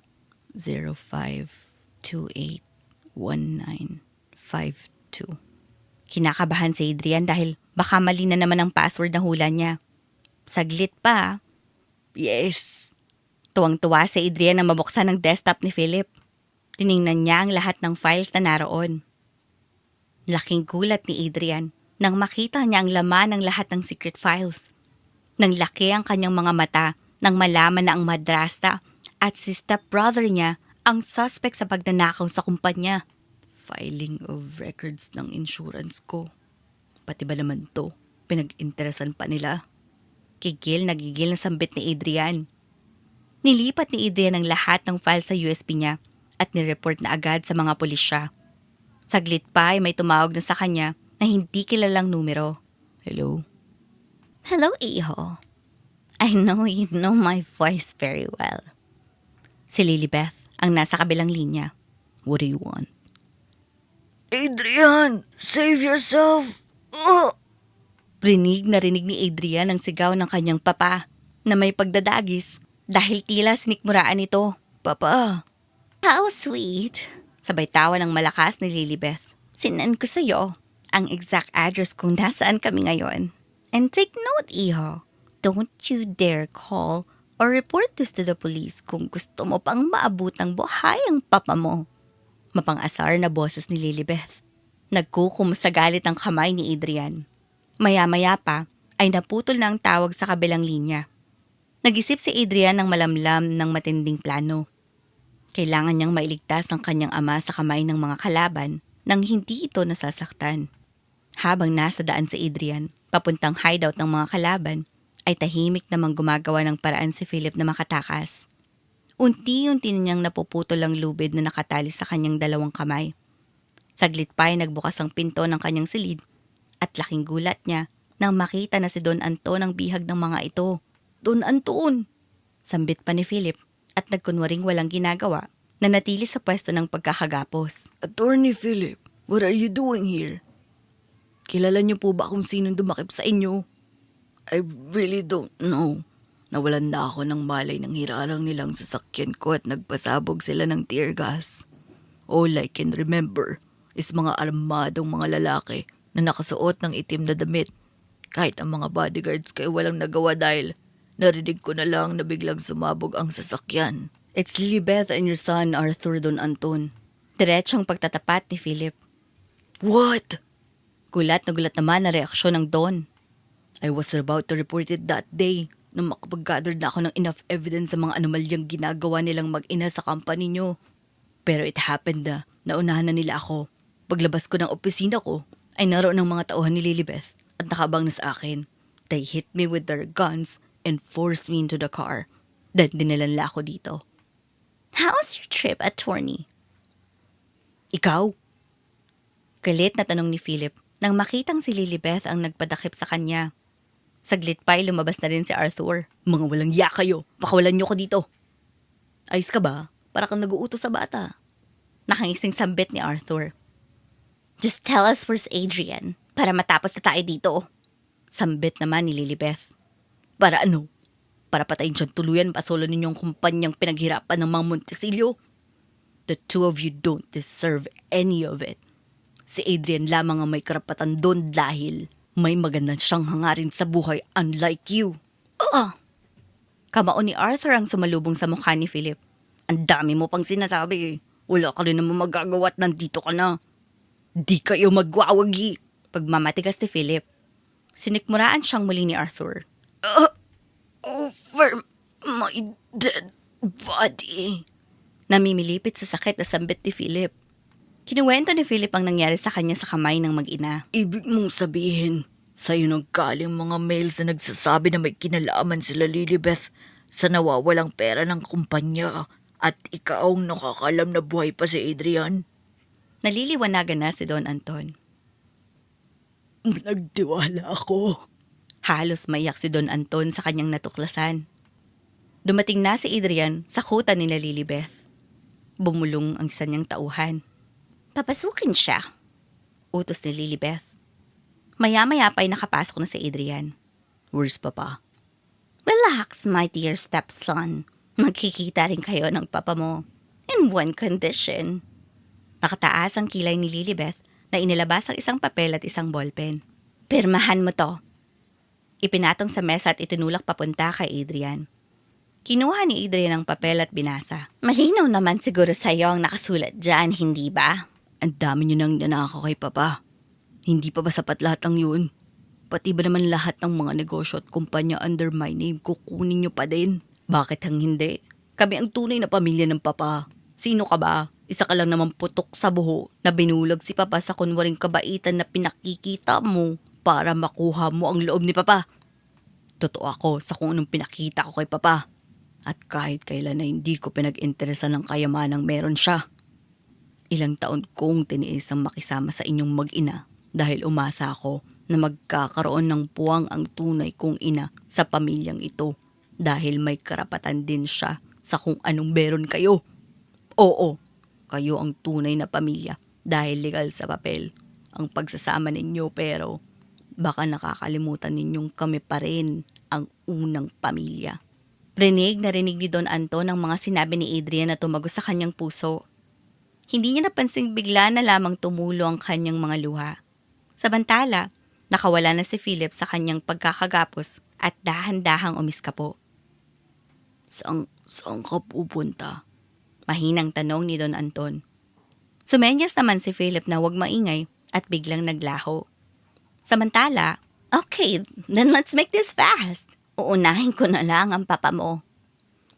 05281952. Kinakabahan si Adrian dahil baka mali na naman ang password na hula niya. Saglit pa. Yes! Tuwang-tuwa si Adrian na mabuksan ang desktop ni Philip. Tiningnan niya ang lahat ng files na naroon. Laking gulat ni Adrian nang makita niya ang laman ng lahat ng secret files. Nang laki ang kanyang mga mata nang malaman na ang madrasta at si stepbrother niya ang suspect sa pagnanakaw sa kumpanya. Filing of records ng insurance ko. Pati ba naman to? Pinag-interesan pa nila. Gigil na sambit ni Adrian. Nilipat ni Adrian ang lahat ng file sa USB niya at nireport na agad sa mga pulisya. Saglit pa ay may tumawag na sa kanya na hindi kilalang numero. Hello? Hello, Iho. I know you know my voice very well. Si Lilibeth ang nasa kabilang linya. What do you want? Adrian, save yourself! Rinig na rinig ni Adrian ang sigaw ng kanyang papa. na may pagdadagis dahil tila sinikmuraan ito. Papa, How sweet! Sabay tawa ng malakas ni Lilibeth. Sinan ko sa'yo ang exact address kung nasaan kami ngayon. And take note, Iho. Don't you dare call or report this to the police kung gusto mo pang maabutang buhay ang papa mo. Mapang-asar na boses ni Lilibeth. Nagkukum sa galit ang kamay ni Adrian. Maya-maya pa ay naputol na ang tawag sa kabilang linya. Nag-isip si Adrian ng malamlam ng matinding plano. Kailangan niyang mailigtas ang kanyang ama sa kamay ng mga kalaban nang hindi ito nasasaktan. Habang nasa daan si Adrian, papuntang hideout ng mga kalaban, ay tahimik namang gumagawa ng paraan si Philip na makatakas. Unti-unti niyang napuputol ang lubid na nakatali sa kanyang dalawang kamay. Saglit pa ay nagbukas ang pinto ng kanyang silid at laking gulat niya nang makita na si Don Anton ang bihag ng mga ito. Don Anton! Sambit pa ni Philip at nagkunwaring walang ginagawa na natili sa pwesto ng pagkakagapos. Attorney Philip, what are you doing here? Kilala niyo po ba kung sinong dumakip sa inyo? I really don't know. Nawalan na ako ng malay ng hirarang nilang sasakyan ko at nagpasabog sila ng tear gas. All I can remember is mga armadong mga lalaki na nakasuot ng itim na damit. Kahit ang mga bodyguards ko ay walang nagawa dahil narinig ko na lang na biglang sumabog ang sasakyan. It's Lilibeth and your son, Arthur Don Anton. Diretsong pagtatapat ni Philip. What? Gulat na gulat naman na reaksyon ng Don. I was about to report it that day nang makapag-gather na ako ng enough evidence sa mga anomalyang ginagawa nilang mag-ina sa company nyo. Pero it happened na naunahan na nila ako. Paglabas ko ng opisina ko, ay naroon ng mga tauhan ni Lilibeth at nakabang na sa akin. They hit me with their guns and forced me into the car. Then dinilan nila ako dito. How's your trip, attorney? Ikaw? Galit na tanong ni Philip nang makitang si Lilibeth ang nagpadakip sa kanya. Saglit pa ay lumabas na rin si Arthur. Mga walang ya kayo. Pakawalan niyo ko dito. Ayos ka ba? Para kang nag-uutos sa bata. Nakangising sambit ni Arthur. Just tell us where's Adrian para matapos na tayo dito. Sambit naman ni Lilibeth. Para ano? Para patayin siyang tuluyan pasolo ninyong kumpanyang pinaghirapan ng mga Montesilio? The two of you don't deserve any of it. Si Adrian lamang ang may karapatan doon dahil may maganda siyang hangarin sa buhay unlike you. Kamao ni Arthur ang sumalubong sa mukha ni Philip. Ang dami mo pang sinasabi eh. Wala ka rin naman magagawa at nandito ka na. Di kayo magwawagi. Pagmamatigas ni Philip. Sinikmuraan siyang muli ni Arthur. Over my dead body. Namimilipit sa sakit na sambit ni Philip. Kinuwento ni Philip ang nangyari sa kanya sa kamay ng mag-ina. Ibig mong sabihin, sa'yo naggaling mga mails na nagsasabi na may kinalaman sila Lilibeth sa nawawalang pera ng kumpanya at ikaw ang nakakalam na buhay pa si Adrian? Naliliwanagan na si Don Anton. Nagtiwala ako. Halos maiyak si Don Anton sa kanyang natuklasan. Dumating na si Adrian sa kuta ni Lilibeth. Bumulong ang isa niyang tauhan. Papasukin siya, utos ni Lilibeth. Maya-maya pa ay nakapasok na si Adrian. Where's Papa? Relax, my dear stepson. Magkikita rin kayo ng papa mo. In one condition. Nakataas ang kilay ni Lilibeth na inilabas ang isang papel at isang ballpen. Pirmahan mo to. Ipinatong sa mesa at itinulak papunta kay Adrian. Kinuha ni Adrian ang papel at binasa. Malinaw naman siguro sa'yo ang nakasulat dyan, hindi ba? Ang dami niyo nang nanakaw kay Papa. Hindi pa ba sapat lahat ng yun? Pati ba naman lahat ng mga negosyo at kumpanya under my name kukunin niyo pa din? Bakit hang hindi? Kami ang tunay na pamilya ng Papa. Sino ka ba? Isa ka lang naman putok sa buho na binulag si Papa sa kunwaring kabaitan na pinakikita mo para makuha mo ang loob ni Papa. Totoo ako sa kung anong pinakita ko kay Papa. At kahit kailan na hindi ko pinag-interesan ng kayamanang meron siya. Ilang taon kong tiniis ang makisama sa inyong mag-ina dahil umasa ako na magkakaroon ng puwang ang tunay kong ina sa pamilyang ito dahil may karapatan din siya sa kung anong meron kayo. Oo, kayo ang tunay na pamilya dahil legal sa papel ang pagsasama ninyo pero baka nakakalimutan ninyong kami pa rin ang unang pamilya. Rinig na rinig ni Don Anton ang mga sinabi ni Adrian na tumagos sa kanyang puso. Hindi niya napansing bigla na lamang tumulo ang kanyang mga luha. Samantala, nakawala na si Philip sa kanyang pagkakagapos at dahan-dahang umiskapo. Saan ka pupunta? Mahinang tanong ni Don Anton. Sumenyas naman si Philip na huwag maingay at biglang naglaho. Samantala, okay, then let's make this fast. Uunahin ko na lang ang papa mo.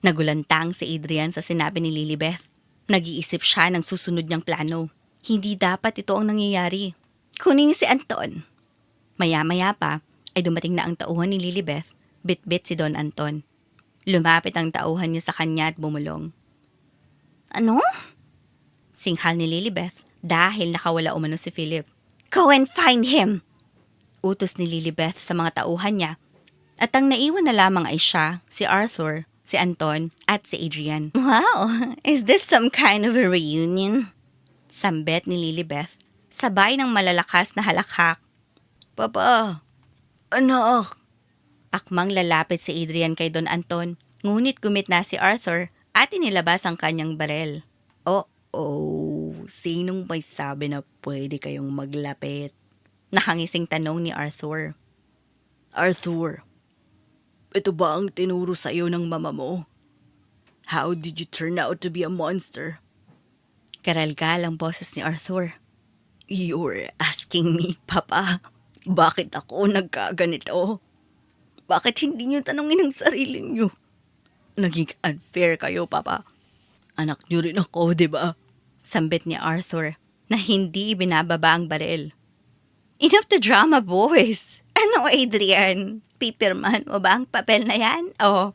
Nagulantang si Adrian sa sinabi ni Lilibeth. Nag-iisip siya ng susunod niyang plano. Hindi dapat ito ang nangyayari. Kunin niyo si Anton. Maya-maya pa ay dumating na ang tauhan ni Lilibeth, bit-bit si Don Anton. Lumapit ang tauhan niya sa kanya at bumulong. Ano? Singhal ni Lilibeth dahil nakawala umano si Philip. Go and find him! Utos ni Lilibeth sa mga tauhan niya. At ang naiwan na lamang ay siya, si Arthur, si Anton, at si Adrian. Wow! Is this some kind of a reunion? Sambet ni Lilibeth, sabay ng malalakas na halakhak. Papa! Anak! Akmang lalapit si Adrian kay Don Anton, ngunit gumit na si Arthur at inilabas ang kanyang barel. Oh, sinong may sabi na pwede kayong maglapit? Nakangising tanong ni Arthur. Arthur, ito ba ang tinuro sa iyo ng mama mo? How did you turn out to be a monster? Karalgal ang boses ni Arthur. You're asking me, Papa, bakit ako nagkaganito? Bakit hindi niyo tanongin ang sarili niyo? Naging unfair kayo, Papa. Anak niyo rin ako, di ba? Sambit ni Arthur na hindi binababa ang baril. Enough the drama, boys. Ano, Adrian? Pipirman mo ba ang papel na yan? Or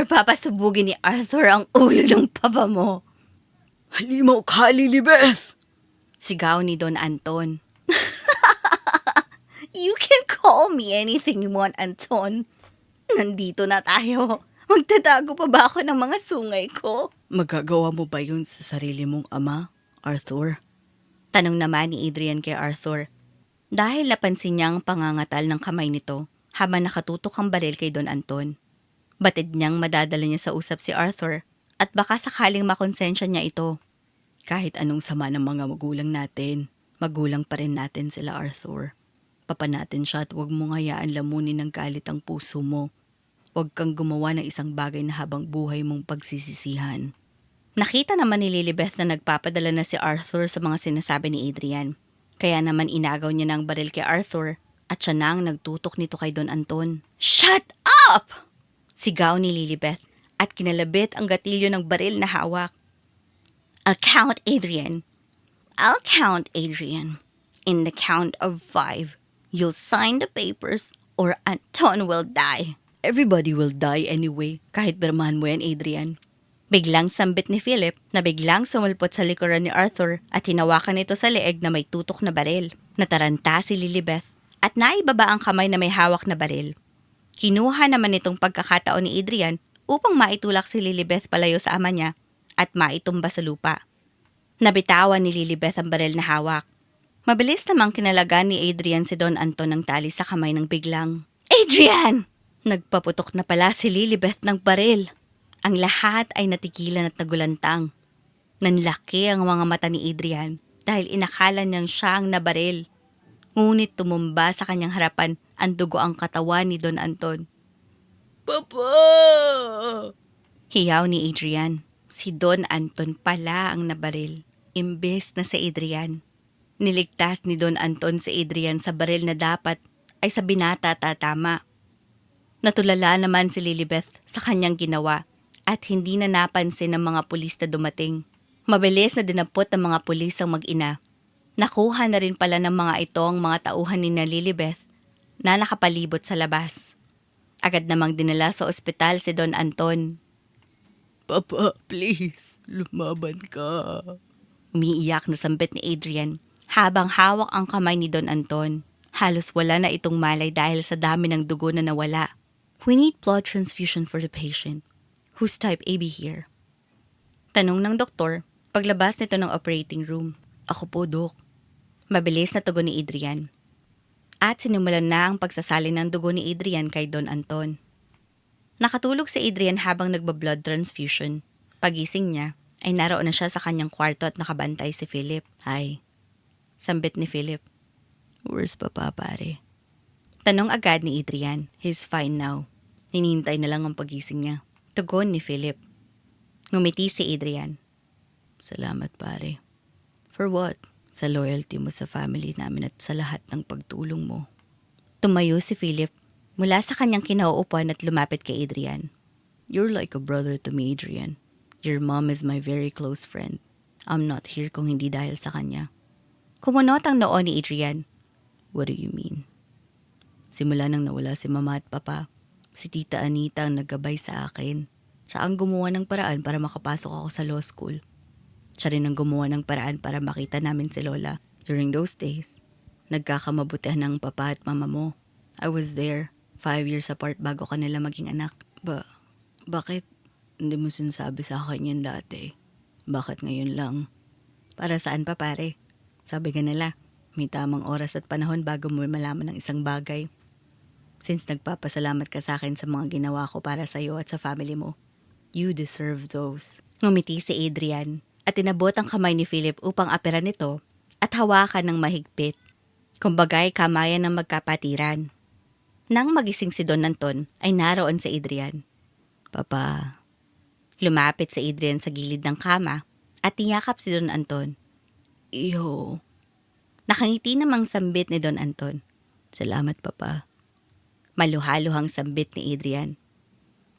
papasubugin ni Arthur ang ulo ng papa mo? Halimaw ka, Lilibeth! Sigaw ni Don Anton. You can call me anything you want, Anton. Nandito na tayo. Magtatago pa ba ako ng mga sungay ko? Magagawa mo ba yun sa sarili mong ama, Arthur? Tanong naman ni Adrian kay Arthur. Dahil napansin niya ang pangangatal ng kamay nito habang nakatutok ang baril kay Don Anton. Batid niyang madadala niya sa usap si Arthur at baka sakaling makonsensya niya ito. Kahit anong sama ng mga magulang natin, magulang pa rin natin sila, Arthur. Papa natin siya at huwag mong hayaan lamunin ng galit ang puso mo. Huwag kang gumawa ng isang bagay na habang buhay mong pagsisisihan. Nakita naman ni Lilibeth na nagpapadala na si Arthur sa mga sinasabi ni Adrian. Kaya naman inagaw niya ng baril kay Arthur at siya na ang nagtutok nito kay Don Anton. Shut up! Sigaw ni Lilibeth at kinalabit ang gatilyo ng baril na hawak. I'll count, Adrian. I'll count, Adrian. In the count of 5, you'll sign the papers or Anton will die. Everybody will die anyway, kahit birmahan mo yan, Adrian. Biglang sambit ni Philip na biglang sumulpot sa likuran ni Arthur at hinawakan ito sa leeg na may tutok na baril. Nataranta si Lilibeth at naibaba ang kamay na may hawak na baril. Kinuha naman itong pagkakataon ni Adrian upang maitulak si Lilibeth palayo sa ama niya at maitumba sa lupa. Nabitawan ni Lilibeth ang baril na hawak. Mabilis namang kinalagan ni Adrian si Don Anton ng tali sa kamay ng biglang. Adrian! Nagpaputok na pala si Lilibeth ng baril. Ang lahat ay natigilan at nagulantang. Nanlaki ang mga mata ni Adrian dahil inakala niyang siya ang nabaril. Ngunit tumumba sa kanyang harapan ang dugo ang katawan ni Don Anton. Papa! Hiyaw ni Adrian. Si Don Anton pala ang nabaril, imbes na si Adrian. Niligtas ni Don Anton si Adrian sa baril na dapat ay sa binata tatama. Natulala naman si Lilibeth sa kanyang ginawa at hindi na napansin ng mga pulis na dumating. Mabilis na dinampot ng mga pulis ang mag-ina. Nakuha na rin pala ng mga ito ang mga tauhan ni Lilibeth na nakapalibot sa labas. Agad namang dinala sa ospital si Don Anton. Papa, please, lumaban ka. Umiiyak na sambit ni Adrian habang hawak ang kamay ni Don Anton. Halos wala na itong malay dahil sa dami ng dugo na nawala. We need blood transfusion for the patient. Who's type AB here? Tanong ng doktor paglabas nito ng operating room. Ako po, Dok. Mabilis na tugon ni Adrian. At sinimulan na ang pagsasalin ng dugo ni Adrian kay Don Anton. Nakatulog si Adrian habang nagba-blood transfusion. Pagising niya, ay naroon na siya sa kanyang kwarto at nakabantay si Philip. Hi. Sambit ni Philip. Where's Papa, pare? Tanong agad ni Adrian. He's fine now. Hinihintay na lang ang pagising niya. Tugon ni Philip. Ngumiti si Adrian. Salamat, pare. For what? Sa loyalty mo sa family namin at sa lahat ng pagtulong mo. Tumayo si Philip mula sa kanyang kinauupuan at lumapit kay Adrian. You're like a brother to me, Adrian. Your mom is my very close friend. I'm not here kung hindi dahil sa kanya. Kumunot ang noo ni Adrian. What do you mean? Simula nang nawala si Mama at Papa, si Tita Anita ang naggabay sa akin. Siya ang gumawa ng paraan para makapasok ako sa law school. Siya rin ang gumawa ng paraan para makita namin si Lola. During those days, nagkakamabutihan ng Papa at Mama mo. I was there, 5 years apart bago kanila maging anak. Bakit hindi mo sinasabi sa akin yan dati? Bakit ngayon lang? Para saan pa, pare? Sabi ka nila, may tamang oras at panahon bago mo malaman ng isang bagay. Since nagpapasalamat ka sa akin sa mga ginawa ko para sa iyo at sa family mo, you deserve those. Ngumiti si Adrian at tinabot ang kamay ni Philip upang aperan nito at hawakan ng mahigpit. Kumbagay kamayan ng magkapatiran. Nang magising si Don Anton ay naroon si Adrian. Papa. Lumapit si Adrian sa gilid ng kama at tiyakap si Don Anton. Iho. Nakangiti namang sambit ni Don Anton. Salamat, Papa. Maluhaluhang sambit ni Adrian.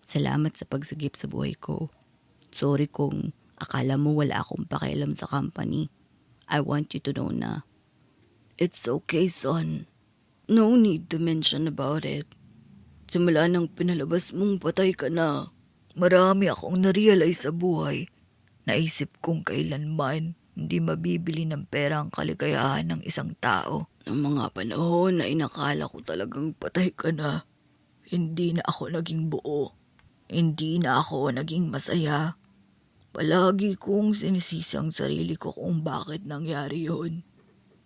Salamat sa pagsagip sa buhay ko. Sorry kung akala mo wala akong pakialam sa company. I want you to know na it's okay, son. No need to mention about it. Simula nang pinalabas mong patay ka na, marami akong narealize sa buhay. Naisip kong kailanman hindi mabibili ng pera ang kaligayahan ng isang tao. Ang mga panahon na inakala ko talagang patay ka na, hindi na ako naging buo. Hindi na ako naging masaya. Palagi kong sinisisi ang sarili ko kung bakit nangyari yun.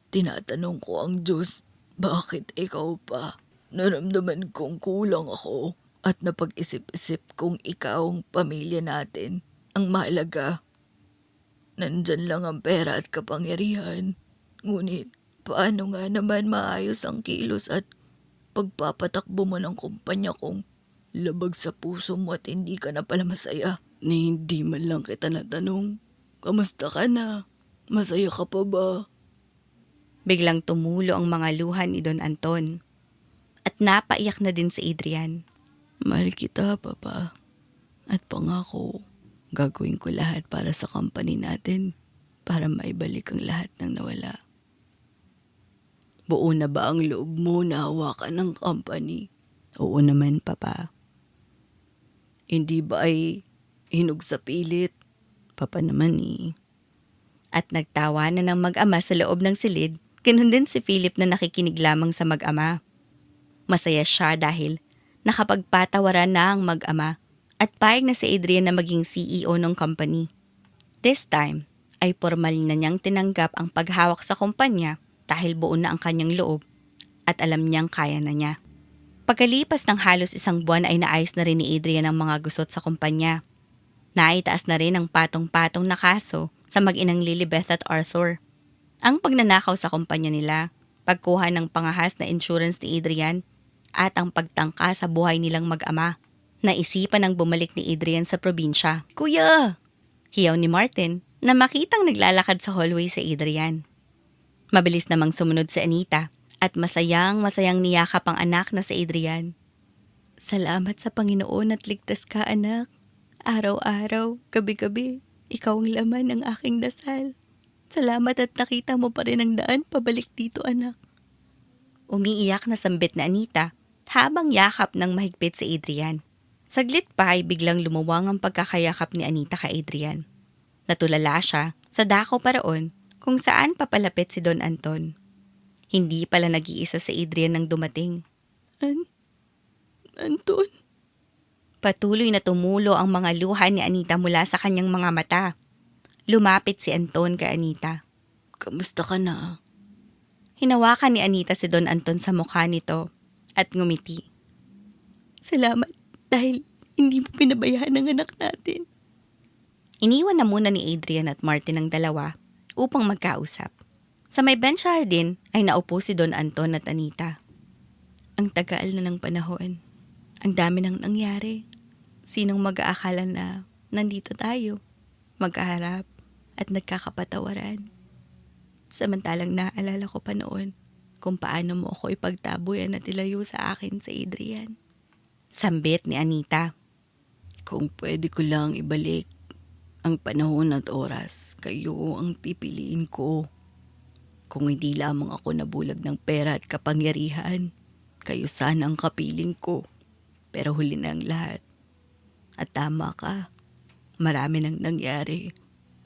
Tinatanong ko ang Diyos, bakit ikaw pa? Naramdaman kong kulang ako at napag-isip-isip kong ikaw ang pamilya natin. Ang mahalaga, nandyan lang ang pera at kapangyarihan. Ngunit, paano nga naman maayos ang kilos at pagpapatakbo mo ng kumpanya kung labag sa puso mo at hindi ka na pala masaya? Ni hindi man lang kita natanong, kamusta ka na? Masaya ka pa ba? Biglang tumulo ang mga luha ni Don Anton. At napaiyak na din si Adrian. Mahal kita, Papa. At pangako, gagawin ko lahat para sa company natin para maibalik ang lahat ng nawala. Buo na ba ang loob mo na hawakan ng company? Oo naman, Papa. Hindi ba ay hinog sa pilit? Papa naman eh. At nagtawa na ng mag-ama sa loob ng silid, ganun din si Philip na nakikinig lamang sa mag-ama. Masaya siya dahil nakapagpatawaran na ang mag-ama at payag na si Adrian na maging CEO ng company. This time ay formal na niyang tinanggap ang paghawak sa kumpanya dahil buo na ang kanyang loob at alam niyang kaya na niya. Pagkalipas ng halos 1 buwan ay naayos na rin ni Adrian ang mga gusot sa kumpanya. Naitaas na rin ang patong-patong na kaso sa mag-inang Lilibeth at Arthur. Ang pagnanakaw sa kumpanya nila, pagkuha ng pangahas na insurance ni Adrian, at ang pagtangka sa buhay nilang mag-ama. Naisipan ng bumalik ni Adrian sa probinsya. Kuya! Hiyaw ni Martin na makitang naglalakad sa hallway si Adrian. Mabilis namang sumunod si Anita at masayang niyakap ang anak na si Adrian. Salamat sa Panginoon at ligtas ka, anak. Araw-araw, gabi-gabi, ikaw ang laman ng aking dasal. Salamat at nakita mo pa rin ang daan pabalik dito, anak. Umiiyak na sambit na Anita habang yakap ng mahigpit si Adrian. Saglit pa ay biglang lumuwang ang pagkakayakap ni Anita kay Adrian. Natulala siya sa dako paraon kung saan papalapit si Don Anton. Hindi pala nag-iisa si Adrian nang dumating. Anton? Patuloy na tumulo ang mga luha ni Anita mula sa kanyang mga mata. Lumapit si Anton kay Anita. Kamusta ka na? Hinawakan ni Anita si Don Anton sa mukha nito at ngumiti. Salamat dahil hindi mo pinabayaan ang anak natin. Iniwan na muna ni Adrian at Martin ang dalawa upang magkausap. Sa may bench din ay naupo si Don Anton at Anita. Ang tagal na ng panahon. Ang dami nang nangyari. Sinong mag-aakala na nandito tayo, magkaharap at nagkakapatawaran. Samantalang naalala ko pa noon kung paano mo ako ipagtabuyan at ilayo sa akin sa Adrian. Sambit ni Anita. Kung pwede ko lang ibalik ang panahon at oras, kayo ang pipiliin ko. Kung hindi lamang ako nabulag ng pera at kapangyarihan, kayo sana ang kapiling ko. Pero huli na ang lahat. At tama ka. Marami nang nangyari.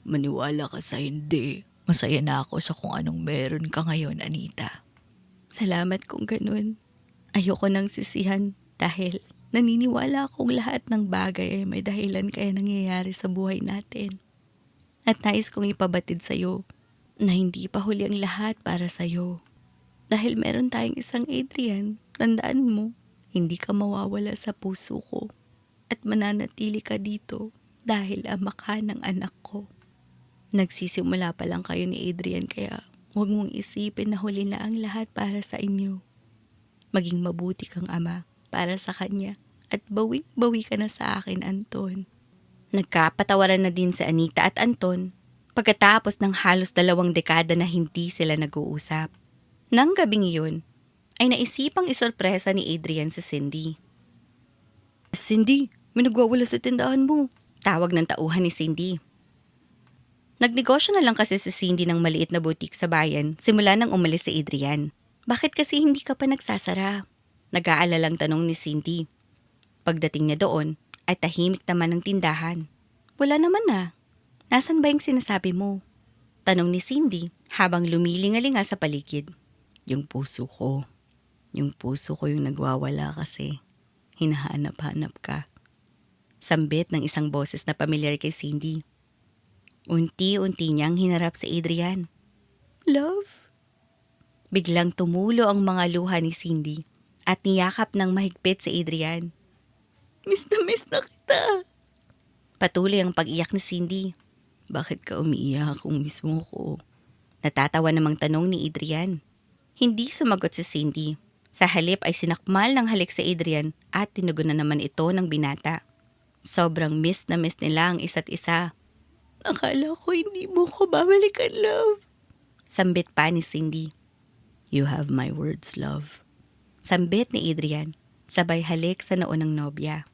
Maniwala ka sa hindi. Masaya na ako sa kung anong meron ka ngayon, Anita. Salamat kung ganun. Ayoko nang sisihan dahil naniniwala akong lahat ng bagay ay may dahilan kaya nangyayari sa buhay natin. At nais kong ipabatid sa'yo na hindi pa huli ang lahat para sa'yo. Dahil meron tayong isang Adrian, tandaan mo, hindi ka mawawala sa puso ko at mananatili ka dito dahil ama ka ng anak ko. Nagsisimula pa lang kayo ni Adrian kaya huwag mong isipin na huli na ang lahat para sa inyo. Maging mabuti kang ama para sa kanya at bawing-bawi ka na sa akin, Anton. Nagkapatawaran na din si Anita at Anton pagkatapos ng halos 2 dekada na hindi sila nag-uusap. Nang gabing iyon, ay naisipang isorpresa ni Adrian si Cindy. Cindy, may nagwawala sa tindahan mo. Tawag ng tauhan ni Cindy. Nagnegosyo na lang kasi si Cindy ng maliit na boutique sa bayan simula nang umalis si Adrian. Bakit kasi hindi ka pa nagsasara? Nag-aalalang tanong ni Cindy. Pagdating niya doon, ay tahimik naman ang tindahan. Wala naman na. Nasaan ba yung sinasabi mo? Tanong ni Cindy habang lumilingalinga sa paligid. Yung puso ko yung nagwawala kasi. Hinahanap-hanap ka. Sambit ng isang boses na pamilyar kay Cindy. Unti-unti niyang hinarap si Adrian. Love? Biglang tumulo ang mga luha ni Cindy at niyakap ng mahigpit si Adrian. Miss na kita. Patuloy ang pag-iyak ni Cindy. Bakit ka umiiyak kung miss mo ko? Natatawa namang tanong ni Adrian. Hindi sumagot si Cindy. Sa halip ay sinakmal ng halik si Adrian at tinugunan naman ito ng binata. Sobrang miss na miss nila ang isa't isa. Akala ko hindi mo ko babalikan, love. Sambit pa ni Cindy. You have my words, love. Sambit ni Adrian, sabay halik sa noo ng nobya.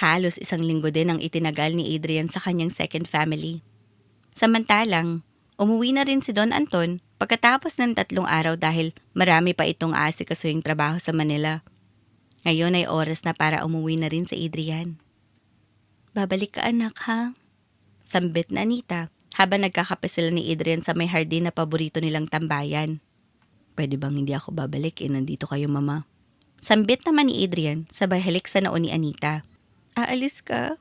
Halos 1 linggo din ang itinagal ni Adrian sa kanyang second family. Samantalang, umuwi na rin si Don Anton pagkatapos ng 3 araw dahil marami pa itong aasikasuhing trabaho sa Manila. Ngayon ay oras na para umuwi na rin si Adrian. Babalik ka, anak, ha? Sambit na Anita habang nagkakape sila ni Adrian sa may hardin na paborito nilang tambayan. Pwede bang hindi ako babalik nandito kayo, mama? Sambit naman ni Adrian sabay halik sa noo ni Anita. Aalis ka?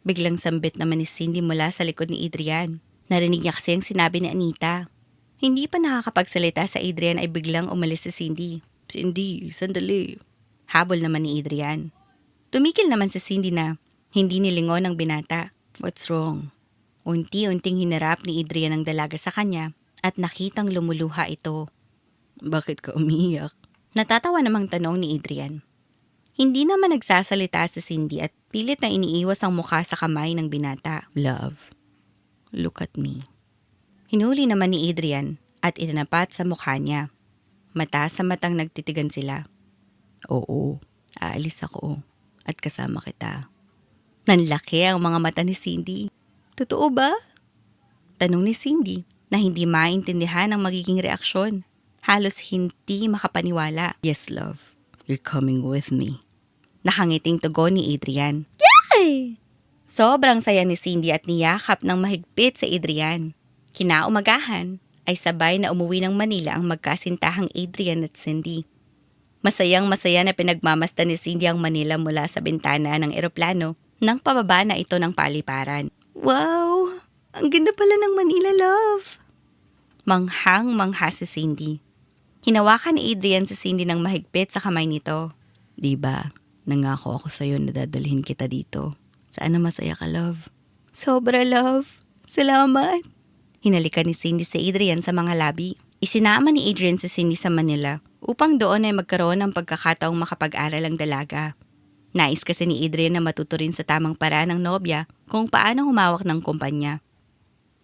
Biglang sambit naman ni Cindy mula sa likod ni Adrian. Narinig niya kasi ang sinabi ni Anita. Hindi pa nakakapagsalita sa Adrian ay biglang umalis si Cindy. Cindy, sandali. Habol naman ni Adrian. Tumigil naman si Cindy na hindi nilingon ng binata. What's wrong? Unti-unting hinarap ni Adrian ang dalaga sa kanya at nakitang lumuluha ito. Bakit ka umiiyak? Natatawa namang tanong ni Adrian. Hindi naman nagsasalita si Cindy at pilit na iniiwas ang mukha sa kamay ng binata. Love, look at me. Hinuli naman ni Adrian at itinapat sa mukha niya. Mata sa matang nagtitigan sila. Oo, aalis ako at kasama kita. Nanlaki ang mga mata ni Cindy. Totoo ba? Tanong ni Cindy na hindi maintindihan ang magiging reaksyon. Halos hindi makapaniwala. Yes, love. You're coming with me. Nakangiting tugon ni Adrian. Yay! Sobrang saya ni Cindy at niyakap ng mahigpit sa Adrian. Kinaumagahan ay sabay na umuwi ng Manila ang magkasintahang Adrian at Cindy. Masayang-masaya na pinagmamasta ni Cindy ang Manila mula sa bintana ng eroplano nang pababa na ito ng paliparan. Wow! Ang ganda pala ng Manila, love! Manghang-mangha si Cindy. Hinawakan ni Adrian si Cindy ng mahigpit sa kamay nito. Diba, nangako ako sa'yo na dadalhin kita dito. Sana masaya ka, love. Sobra, love. Salamat. Hinalikan ni Cindy si Adrian sa mga labi. Isinama ni Adrian si Cindy sa Manila upang doon ay magkaroon ng pagkakataong makapag-aral ang dalaga. Nais kasi ni Adrian na matuto rin sa tamang paraan ng nobya kung paano humawak ng kumpanya.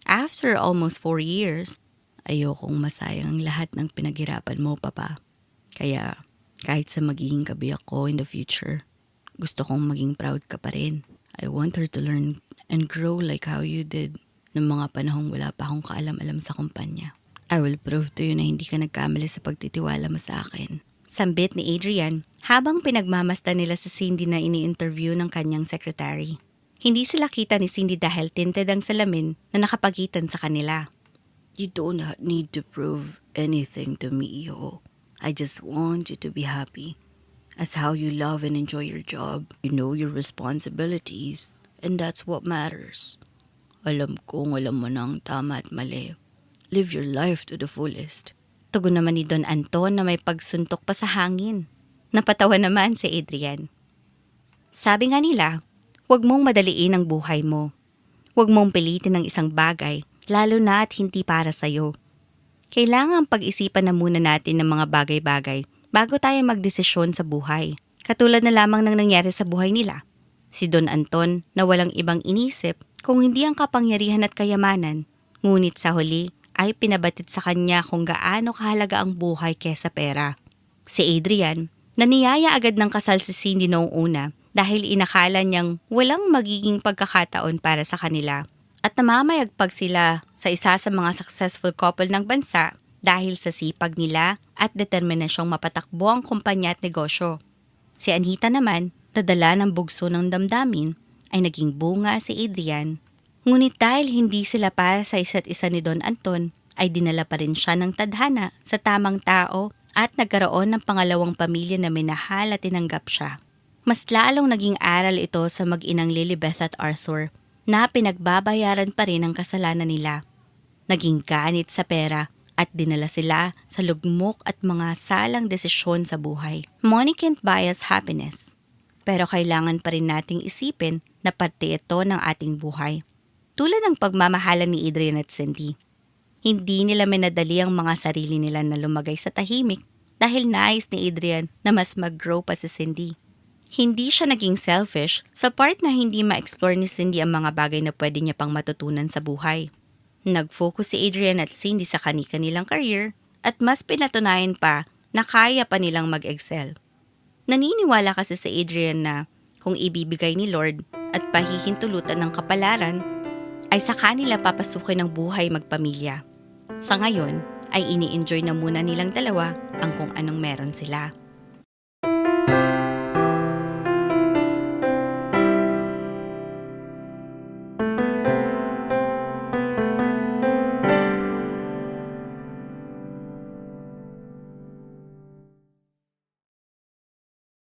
After almost 4 years, Ayokong masayang ang lahat ng pinaghirapan mo, Papa. Kaya, kahit sa magiging kabiyak ko in the future, gusto kong maging proud ka pa rin. I want her to learn and grow like how you did noong mga panahong wala pa akong kaalam-alam sa kumpanya. I will prove to you na hindi ka nagkamali sa pagtitiwala mo sa akin. sambit ni Adrian habang pinagmamasdan nila si Cindy na ini-interview ng kanyang secretary. Hindi sila kita ni Cindy dahil tinted ang salamin na nakapagitan sa kanila. You don't need to prove anything to me, Iho. I just want you to be happy. As how you love and enjoy your job. You know your responsibilities. And that's what matters. Alam kong alam mo na ang tama at mali. Live your life to the fullest. Tugon naman ni Don Anton na may pagsuntok pa sa hangin. Napatawa naman si Adrian. Sabi nga nila, huwag mong madaliin ang buhay mo. Huwag mong pilitin ng isang bagay, lalo na at hindi para sa'yo. Kailangan pag-isipan na muna natin ng mga bagay-bagay bago tayo magdesisyon sa buhay. Katulad na lamang ng nangyari sa buhay nila. Si Don Anton na walang ibang inisip kung hindi ang kapangyarihan at kayamanan, ngunit sa huli ay pinabatid sa kanya kung gaano kahalaga ang buhay kesa pera. Si Adrian, naniyaya agad ng kasal si Cindy noong una dahil inakala niyang walang magiging pagkakataon para sa kanila. At namamayagpag sila sa isa sa mga successful couple ng bansa dahil sa sipag nila at determinasyong mapatakbo ang kumpanya at negosyo. Si Anita naman, nadala ng bugso ng damdamin, ay naging bunga si Adrian. Ngunit dahil hindi sila para sa isa't isa ni Don Anton, ay dinala pa rin siya ng tadhana sa tamang tao at nagkaroon ng pangalawang pamilya na minahal at tinanggap siya. Mas lalong naging aral ito sa mag-inang Lilibeth at Arthur na pinagbabayaran pa rin ang kasalanan nila. Naging ganit sa pera at dinala sila sa lugmok at mga salang desisyon sa buhay. Money can't buy us happiness. Pero kailangan pa rin nating isipin na parte ito ng ating buhay. Tulad ng pagmamahalan ni Adrian at Cindy. Hindi nila minadali ang mga sarili nila na lumagay sa tahimik dahil nais ni Adrian na mas mag-grow pa si Cindy. Hindi siya naging selfish sa part na hindi ma-explore ni Cindy ang mga bagay na pwede niya pang matutunan sa buhay. Nag-focus si Adrian at Cindy sa kanilang career at mas pinatunayan pa na kaya pa nilang mag-excel. Naniniwala kasi si Adrian na kung ibibigay ni Lord at pahihintulutan ng kapalaran, ay sa kanila papasukin ng buhay magpamilya. Sa ngayon, ay ini-enjoy na muna nilang dalawa ang kung anong meron sila.